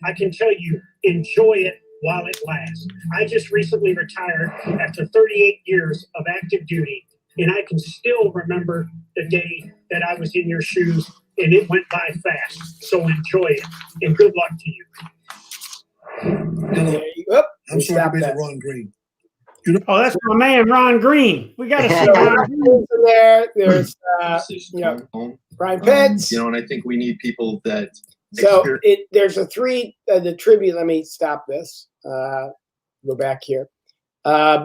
I can tell you, enjoy it while it lasts. I just recently retired after 38 years of active duty, and I can still remember the day that I was in your shoes, and it went by fast. So enjoy it, and good luck to you. I'm sorry, Major Ron Green. Oh, that's my man, Ron Green. We got to see Ron Green. There's Brian Pitts. And I think we need people that. So there's a the tribute. Let me stop this. Go back here.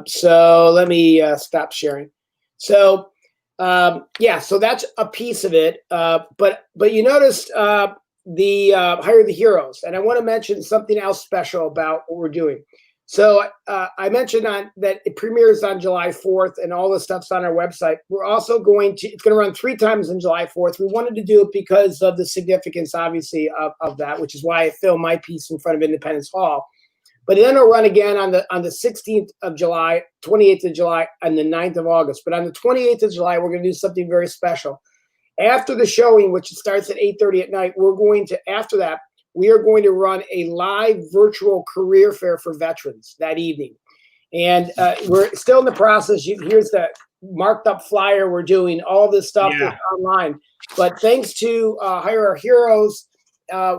So let me stop sharing. So so that's a piece of it. But you noticed the Hire the Heroes, and I want to mention something else special about what we're doing. So I mentioned that it premieres on July 4th, and all the stuff's on our website. We're also it's going to run 3 times on July 4th. We wanted to do it because of the significance, obviously, of that, which is why I filmed my piece in front of Independence Hall. But then it'll run again on the 16th of July, 28th of July, and the 9th of August. But on the 28th of July, we're going to do something very special. After the showing, which starts at 8:30 at night, we are going to run a live virtual career fair for veterans that evening. And we're still in the process. Here's the marked up flyer. We're doing all this stuff online. But thanks to Hire Our Heroes, I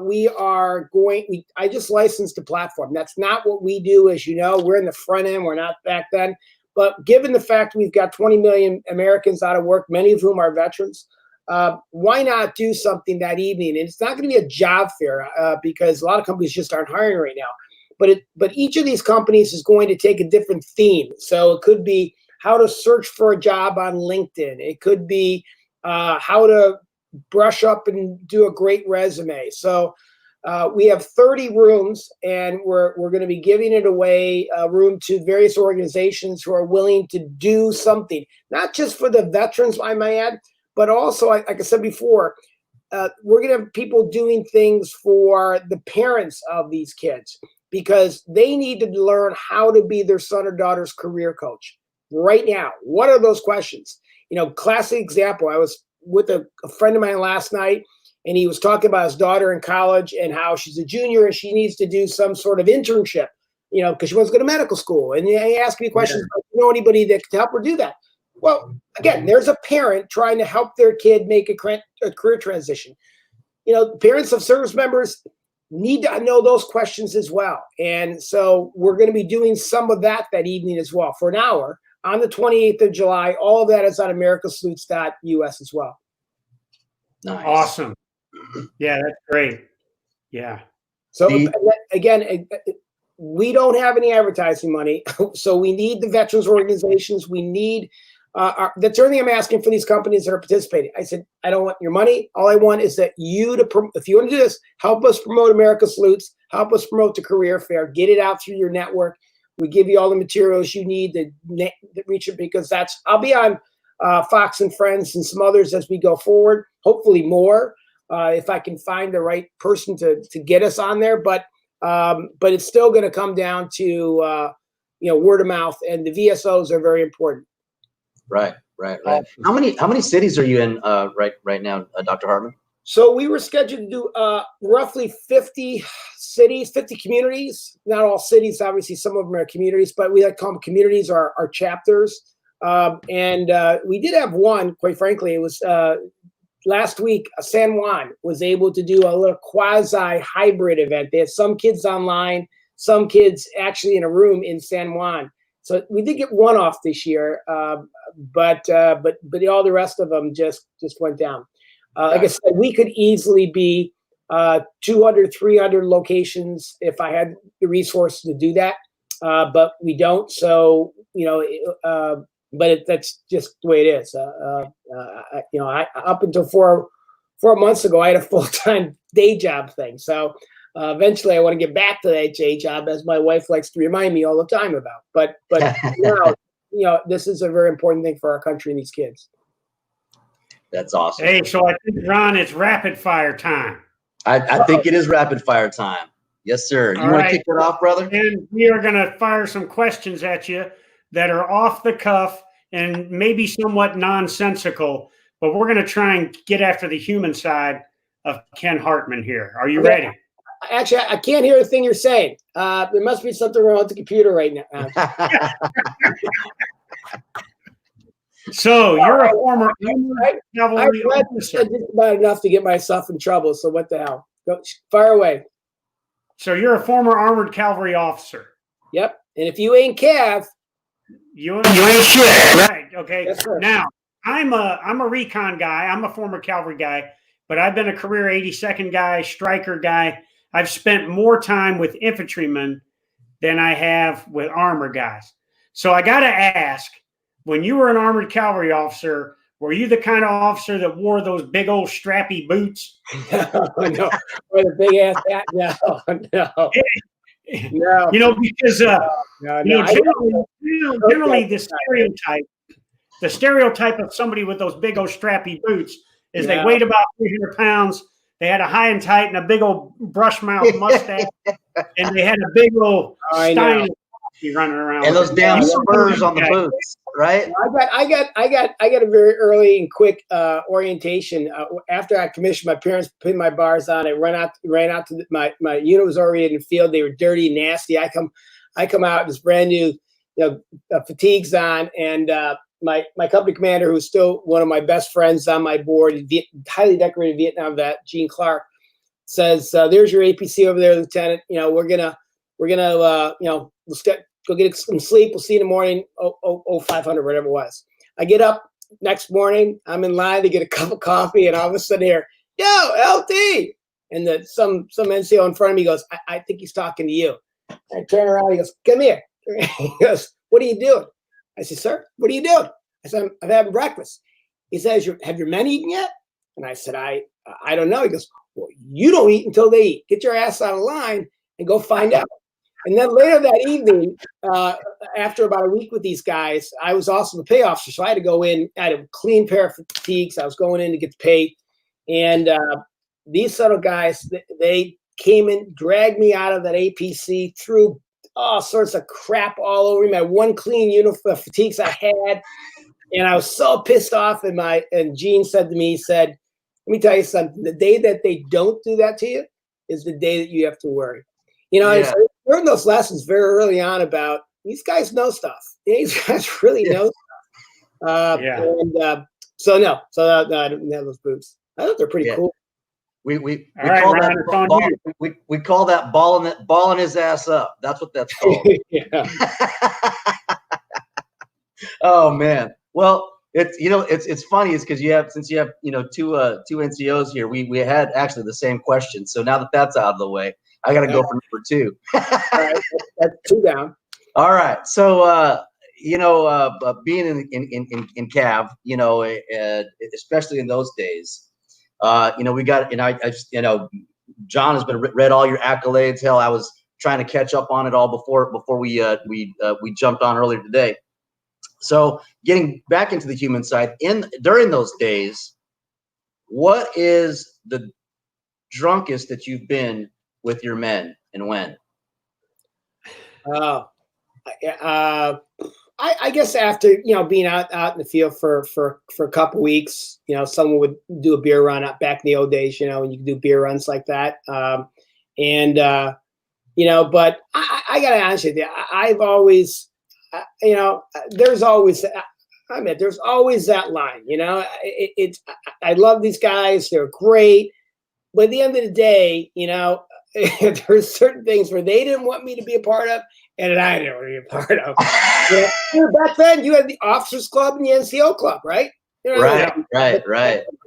just licensed the platform. That's not what we do, as you know. We're in the front end. We're not back then. But given the fact we've got 20 million Americans out of work, many of whom are veterans, why not do something that evening? And it's not going to be a job fair because a lot of companies just aren't hiring right now. But each of these companies is going to take a different theme. So it could be how to search for a job on LinkedIn. It could be how to brush up and do a great resume. So we have 30 rooms, and we're going to be giving it away, room to various organizations who are willing to do something, not just for the veterans, I might add, but also, like I said before, we're going to have people doing things for the parents of these kids because they need to learn how to be their son or daughter's career coach right now. What are those questions? Classic example. I was with a friend of mine last night, and he was talking about his daughter in college and how she's a junior and she needs to do some sort of internship, because she wants to go to medical school. And he asked me questions, do you know anybody that can help her do that? Well, again, there's a parent trying to help their kid make a career transition. Parents of service members need to know those questions as well. And so we're going to be doing some of that evening as well for an hour on the 28th of July. All of that is on americasalutes.us as well. Nice. Awesome. Yeah, that's great. Yeah. So again, we don't have any advertising money. So we need the veterans organizations. We need that's the only thing I'm asking for these companies that are participating. I said, I don't want your money. All I want is that if you want to do this, help us promote America Salutes, help us promote the career fair, get it out through your network. We give you all the materials you need to reach it, because I'll be on Fox and Friends and some others as we go forward, hopefully more, if I can find the right person to get us on there. But it's still going to come down to, word of mouth, and the VSOs are very important. Right. How many cities are you in right now, Dr. Hartman? So we were scheduled to do roughly 50 cities, 50 communities. Not all cities, obviously, some of them are communities, but we like to call them communities, or chapters. And we did have one, quite frankly. It was last week. San Juan was able to do a little quasi-hybrid event. They had some kids online, some kids actually in a room in San Juan. So we did get one off this year, but all the rest of them just went down. Like I said, we could easily be 200, 300 locations if I had the resources to do that, but we don't. So that's just the way it is. I up until four months ago, I had a full-time day job thing. So eventually I want to get back to that day job, as my wife likes to remind me all the time about. But now, you know, this is a very important thing for our country and these kids. That's awesome. Hey, so I think, Ron, it's rapid fire time. I think it is rapid fire time. Yes, sir. You want to kick it off, brother? And we are going to fire some questions at you that are off the cuff and maybe somewhat nonsensical, but we're going to try and get after the human side of Ken Hartman here. Are you ready? Actually, I can't hear a thing you're saying. There must be something wrong with the computer right now. So you're a former cavalry officer. Just about enough to get myself in trouble. So what the hell? Go, fire away. So you're a former armored cavalry officer. Yep. And if you ain't Cav, you ain't shit. Right. Okay. Yes, sir. Now I'm a recon guy. I'm a former cavalry guy, but I've been a career 82nd guy, striker guy. I've spent more time with infantrymen than I have with armor guys. So I got to ask, when you were an armored cavalry officer, were you the kind of officer that wore those big old strappy boots? No. Or the big ass hat? No. You know, because generally the stereotype of somebody with those big old strappy boots is they weighed about 300 pounds. They had a high and tight and a big old brush mouth mustache, and they had a big old Stein running around. And those damn spurs on the boots, right? I got a very early and quick orientation. After I commissioned, my parents put my bars on. I ran out to my unit was already in the field. They were dirty and nasty. I come out, this brand new, fatigues on, and my company commander, who's still one of my best friends on my board, highly decorated Vietnam vet, Gene Clark, says, "There's your APC over there, Lieutenant. We're gonna let's go get some sleep. We'll see you in the morning. 500, whatever it was." I get up next morning. I'm in line to get a cup of coffee, and all of a sudden here, "Yo, LT!" And some NCO in front of me goes, I think he's talking to you. I turn around. He goes, "Come here." He goes, "What are you doing?" I said, "Sir, what are you doing?" I said, "I'm having breakfast." He says, "Have your men eaten yet?" And I said, I don't know. He goes, "Well, you don't eat until they eat. Get your ass out of line and go find out." And then later that evening, after about a week with these guys, I was also the pay officer. So I had to go in. I had a clean pair of fatigues. I was going in to get the pay. And these subtle guys, they came in, dragged me out of that APC, threw all sorts of crap all over me. My one clean uniform fatigues I had. And I was so pissed off. And Gene said to me, he said, "Let me tell you something. The day that they don't do that to you is the day that you have to worry." And so I learned those lessons very early on about these guys know stuff. These guys really know stuff. And so I didn't have those boots. I thought they're pretty cool. We call that balling his ass up. That's what that's called. Oh man. Well, it's funny is because you have two NCOs here. We had actually the same question. So now that that's out of the way, I got to go for number 2. All right, that's 2 down. All right. So being in Cav, especially in those days, we got, John has been read all your accolades. Hell, I was trying to catch up on it all before we jumped on earlier today. So getting back into the human side, during those days, what is the drunkest that you've been with your men and when? I guess after being out in the field for a couple weeks, someone would do a beer run out back in the old days, and you could do beer runs like that. But I gotta honestly, I've always, there's always that line, I love these guys, they're great, but at the end of the day, there's certain things where they didn't want me to be a part of, and I didn't want to be a part of. Back then, you had the officers club and the NCO club, right? Right.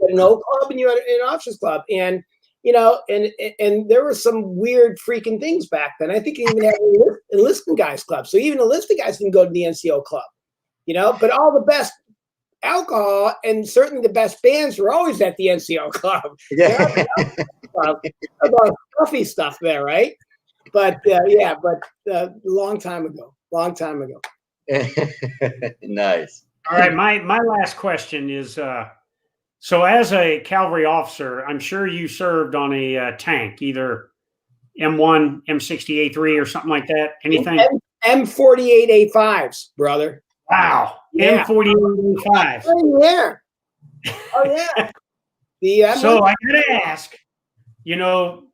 An old club and you had an officers club, and and there were some weird freaking things back then. I think you even had an enlisted guys club, so even enlisted guys didn't go to the NCO club, But all the best alcohol and certainly the best bands were always at the NCO club. about stuffy stuff there, right? But long time ago. Nice. All right, my last question is, so as a cavalry officer, I'm sure you served on a tank, either M1, M60A3, or something like that. Anything? M48A5s, brother. Wow. Yeah. M48A5. Oh yeah. Oh yeah. So I gotta ask,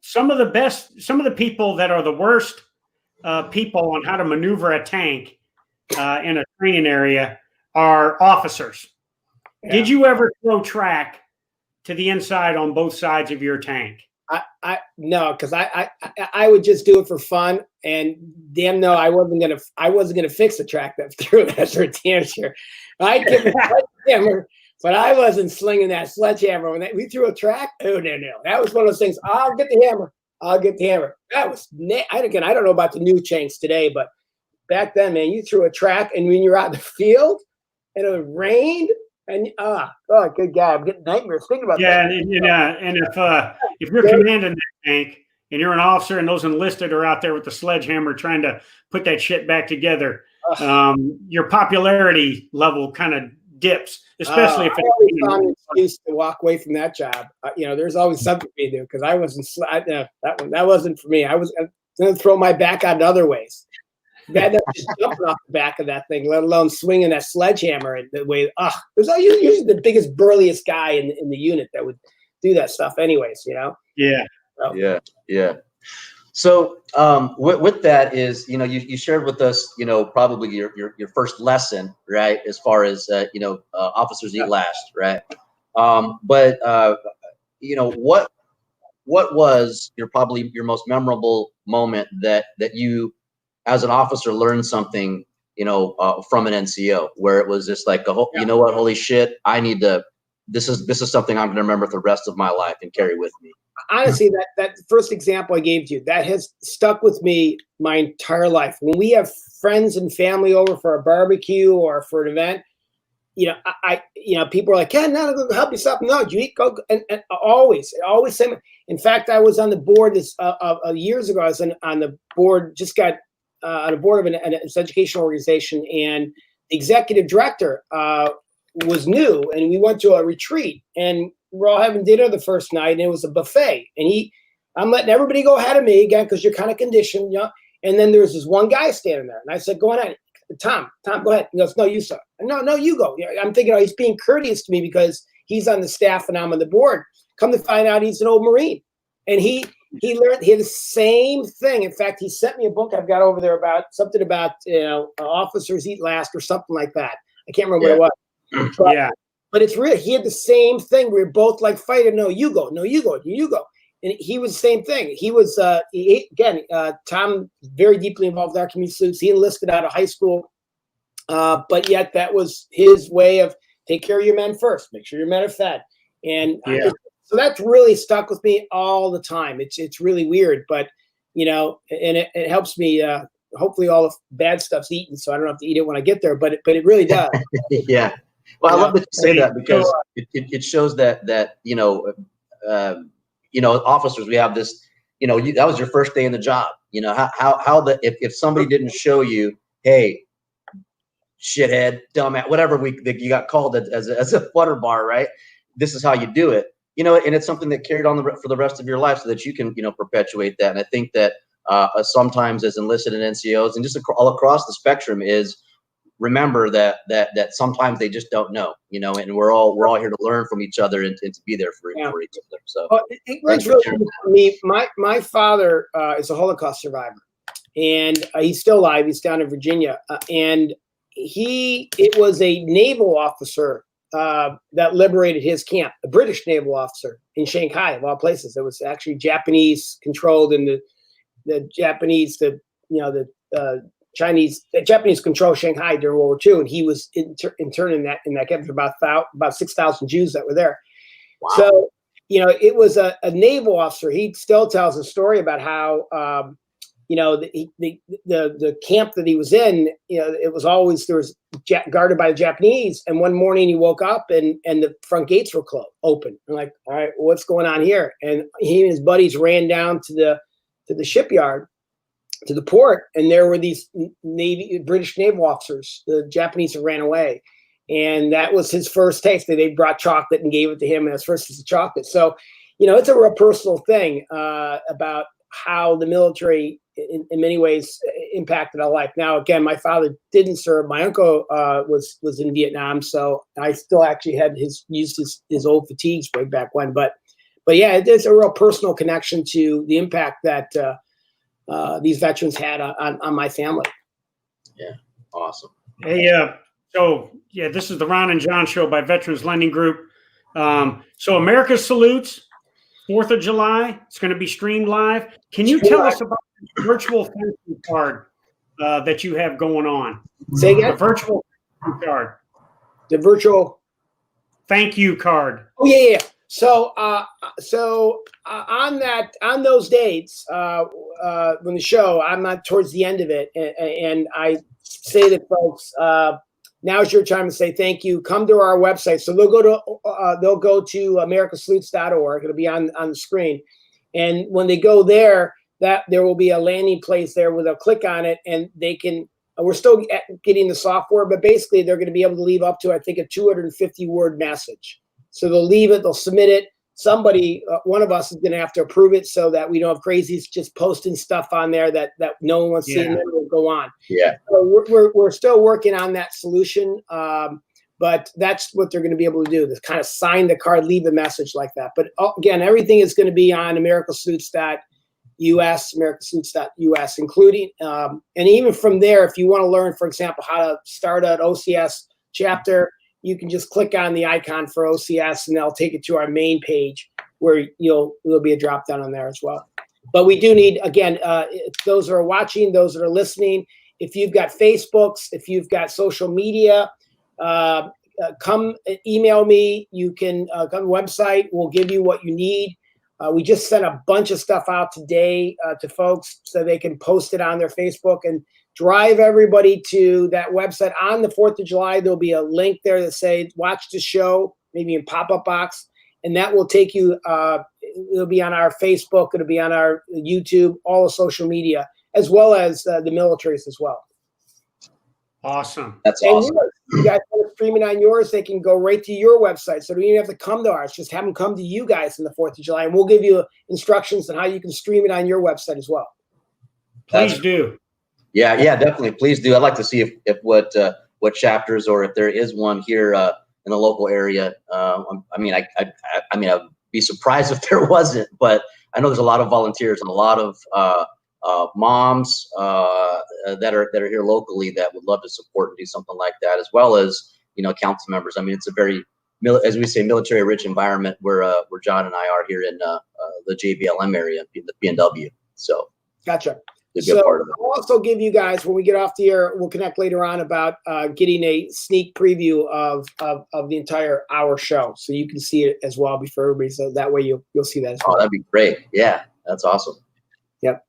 some of the people that are the worst people on how to maneuver a tank in a training area are officers. Yeah. Did you ever throw track to the inside on both sides of your tank? No, because I would just do it for fun, and damn no, I wasn't gonna fix the track that through that for damn sure. I'd give it a sledgehammer, but I wasn't slinging that sledgehammer when we threw a track. Oh no, that was one of those things. I'll get the hammer. That was I don't know about the new tanks today, but back then, man, you threw a track, and when you're out in the field and it rained. And good God, I'm getting nightmares thinking about that. And if you're commanding that tank and you're an officer and those enlisted are out there with the sledgehammer trying to put that shit back together, your popularity level kind of dips, especially if I always found an excuse to walk away from that job. There's always something for me to do because I wasn't that wasn't for me. I was going to throw my back out in other ways. Bad enough just jumping off the back of that thing, let alone swinging that sledgehammer in the way. It was usually the biggest, burliest guy in the unit that would do that stuff, anyways. Yeah. So. Yeah. So with that is, you shared with us, probably your first lesson, right? As far as officers eat last, right? But what was probably your most memorable moment that you, as an officer, learned something, from an NCO, where it was just like, you know what, holy shit, I need to, this is something I'm going to remember the rest of my life and carry with me. Honestly, that first example I gave you, that has stuck with me my entire life. When we have friends and family over for a barbecue or for an event, people are like, "Ken, no, go help yourself." No, you eat, go, and always say. In fact, I was on the board years ago. I was on the board, just got on the board of an educational organization, and the executive director was new, and we went to a retreat, and we're all having dinner the first night, and it was a buffet, and I'm letting everybody go ahead of me again because you're kind of conditioned, and then there was this one guy standing there, and I said, "Go ahead, Tom, go ahead." He goes, "No, you sir." No, you go. I'm thinking, he's being courteous to me because he's on the staff and I'm on the board. Come to find out, he's an old Marine, and he learned the same thing. In fact, he sent me a book I've got over there about something about officers eat last or something like that. I can't remember what it was. But it's real. He had the same thing. We were both like fighting. No, you go. No, you go. You go. And he was the same thing. He was Tom, very deeply involved with our community salutes. He enlisted out of high school, but yet that was his way of take care of your men first. Make sure your men are fed. And so that's really stuck with me all the time. It's really weird, but and it helps me. Hopefully, all the bad stuff's eaten, so I don't have to eat it when I get there. But it really does. Yeah. Well, I love that you say that because it shows that officers, we have this. That was your first day in the job. If somebody didn't show you, hey, shithead, dumbass, whatever you got called as a flutter bar, right? This is how you do it. And it's something that carried on for the rest of your life, so that you can perpetuate that. And I think that sometimes as enlisted and NCOs and just all across the spectrum is remember that sometimes they just don't know, and we're all here to learn from each other and to be there for each other. So it's really for me. My father is a Holocaust survivor, and he's still alive. He's down in Virginia, and it was a naval officer that liberated his camp, a British naval officer in Shanghai, of all places. It was actually Japanese controlled, and the Japanese, Japanese controlled Shanghai during World War II, and he was interned in that camp for about 6,000 Jews that were there. Wow. So, it was a naval officer. He still tells a story about how you know, the camp that he was in, you know, it was always, there was guarded by the Japanese. And one morning he woke up and the front gates were open. I'm like, all right, what's going on here? And he and his buddies ran down to the shipyard, to the port, and there were these British naval officers. The Japanese had ran away. And that was his first taste. They brought chocolate and gave it to him, and his first piece of chocolate. So, you know, it's a real personal thing about how the military, in many ways, impacted our life. Now, again, my father didn't serve. My uncle was in Vietnam, so I still actually had used his old fatigues way back when. But yeah, it's a real personal connection to the impact that these veterans had on my family. Yeah, awesome. Hey, so yeah, this is the Ron and John Show by Veterans Lending Group. So America Salutes, 4th of July. It's going to be streamed live. Can you tell us about the virtual thank you card that you have going on? Say again? The virtual thank you card. The virtual thank you card. Oh yeah. So on those dates, when the show, I'm not towards the end of it, and I say to folks, now's your time to say thank you. Come to our website. So they'll go to @americasalutes.org. It'll be on the screen, and when they go there, there will be a landing place there where they'll click on it, and they can. We're still getting the software, but basically they're going to be able to leave up to, I think, a 250-word message. So they'll leave it, they'll submit it. Somebody, one of us, is going to have to approve it so that we don't have crazies just posting stuff on there that no one wants to see, and then it'll go on. Yeah. So we're still working on that solution, but that's what they're going to be able to do, to kind of sign the card, leave a message like that. But again, everything is going to be on americasalutes.us, including, and even from there, if you want to learn, for example, how to start an OCS chapter, you can just click on the icon for OCS and they'll take it to our main page where there'll be a drop down on there as well. But we do need, again, those that are watching, those that are listening, if you've got Facebooks, if you've got social media, come email me. You can come to the website. We'll give you what you need. We just sent a bunch of stuff out today to folks so they can post it on their Facebook and drive everybody to that website. On the 4th of July, there'll be a link there that say, watch the show, maybe in pop-up box, and that will take you, it'll be on our Facebook, it'll be on our YouTube, all the social media, as well as the militaries as well. Awesome. That's awesome. You guys want to stream it on yours, they can go right to your website. So they don't even have to come to ours. Just have them come to you guys on the 4th of July, and we'll give you instructions on how you can stream it on your website as well. Please do. Yeah, definitely. Please do. I'd like to see if what chapters, or if there is one here in the local area. I mean, I'd be surprised if there wasn't, but I know there's a lot of volunteers and a lot of moms that are here locally that would love to support and do something like that, as well as, you know, council members. I mean, it's a very, as we say, military-rich environment where John and I are here in the JBLM area, the PNW. So gotcha. So I'll also give you guys, when we get off the air, we'll connect later on about getting a sneak preview of the entire hour show, so you can see it as well before everybody. So that way you'll see that as well. Oh, that'd be great. Yeah, that's awesome. Yep.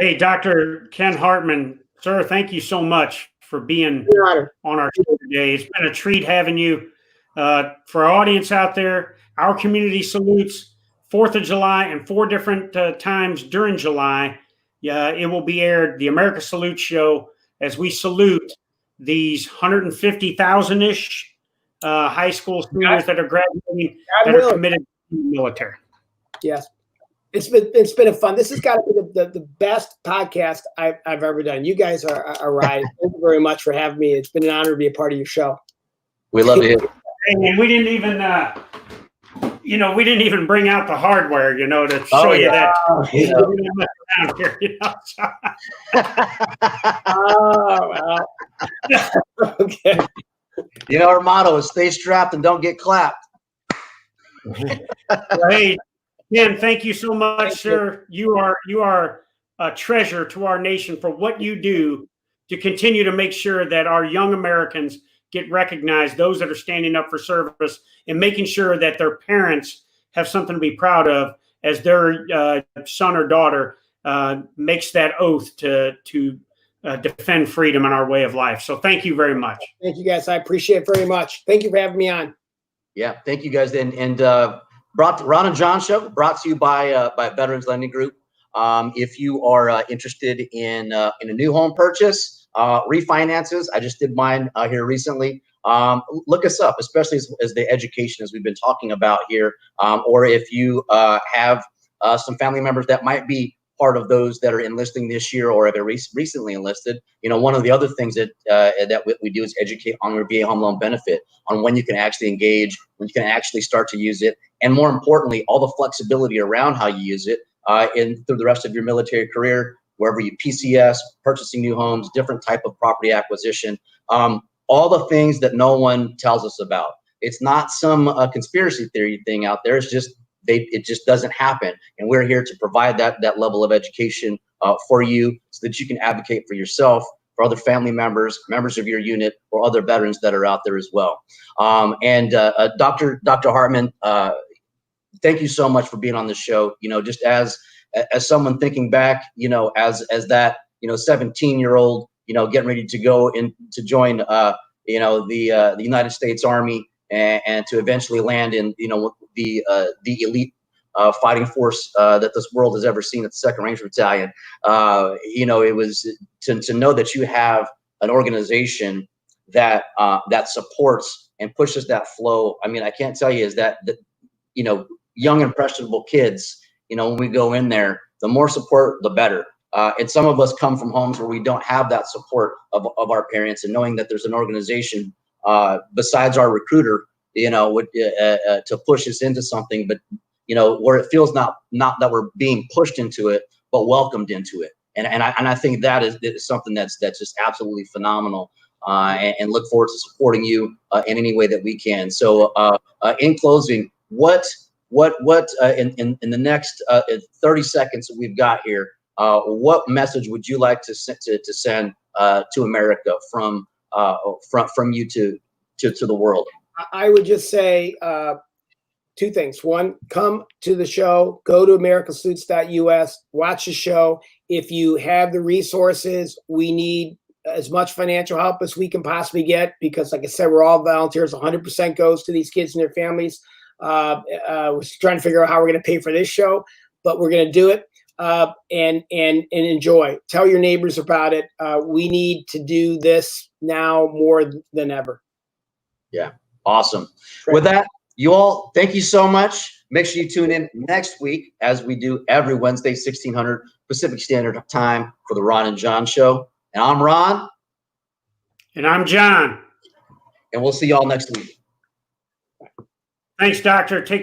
Hey, Dr. Ken Hartman, sir, thank you so much for being on our show today. It's been a treat having you. For our audience out there, our community salutes 4th of July and 4 different times during July. Yeah, it will be aired, the America Salute Show, as we salute these 150,000-ish high school seniors that are graduating, that are committed to the military. Yes, it's been a fun. This has got to be the best podcast I've ever done. You guys are right. Thank you very much for having me. It's been an honor to be a part of your show. We love it. And we didn't even, we didn't even bring out the hardware, to show you that. Around here, So. Oh, well. Okay. Our motto is stay strapped and don't get clapped. Hey, Ken, thank you so much, sir. You are a treasure to our nation for what you do to continue to make sure that our young Americans get recognized, those that are standing up for service, and making sure that their parents have something to be proud of as their son or daughter makes that oath to defend freedom and our way of life. So thank you very much. Thank you, guys. I appreciate it very much. Thank you for having me on. Yeah, thank you guys. And Ron and John Show brought to you by Veterans Lending Group. If you are interested in a new home purchase, refinances, I just did mine here recently. Look us up, especially as the education, as we've been talking about here, or if you have some family members that might be part of those that are enlisting this year or have recently enlisted. You know, one of the other things that we do is educate on your VA home loan benefit, on when you can actually engage, when you can actually start to use it, and more importantly, all the flexibility around how you use it through the rest of your military career, wherever you PCS, purchasing new homes, different type of property acquisition, all the things that no one tells us about. It's not some conspiracy theory thing out there. It's just it just doesn't happen, and we're here to provide that level of education for you, so that you can advocate for yourself, for other family members, members of your unit, or other veterans that are out there as well. Dr. Hartman, thank you so much for being on the show. You know, just as someone thinking back, you know, as that 17-year-old, you know, getting ready to go in to join you know, the United States Army, and to eventually land in, you know, the elite fighting force that this world has ever seen at the 2nd Ranger Battalion. You know, it was to know that you have an organization that that supports and pushes that flow. I mean, I can't tell you is that you know, young impressionable kids, you know, when we go in there, the more support, the better. And some of us come from homes where we don't have that support of our parents, and knowing that there's an organization besides our recruiter, you know, to push us into something, but you know, where it feels not that we're being pushed into it, but welcomed into it. And I think that is something that's just absolutely phenomenal. And look forward to supporting you in any way that we can. So in closing, what in the next 30 seconds that we've got here, what message would you like to send to America from you to the world? I would just say 2 things. One, come to the show, go to americasalutes.us, watch the show. If you have the resources, we need as much financial help as we can possibly get, because like I said, we're all volunteers. 100% goes to these kids and their families. We're trying to figure out how we're going to pay for this show, but we're going to do it. And enjoy. Tell your neighbors about it. We need to do this now more than ever. Yeah, awesome. Great. With that, you all, thank you so much. Make sure you tune in next week, as we do every Wednesday, 1600 Pacific Standard Time, for the Ron and John Show. And I'm Ron. And I'm John. And we'll see y'all next week. Thanks, Doctor. Take care.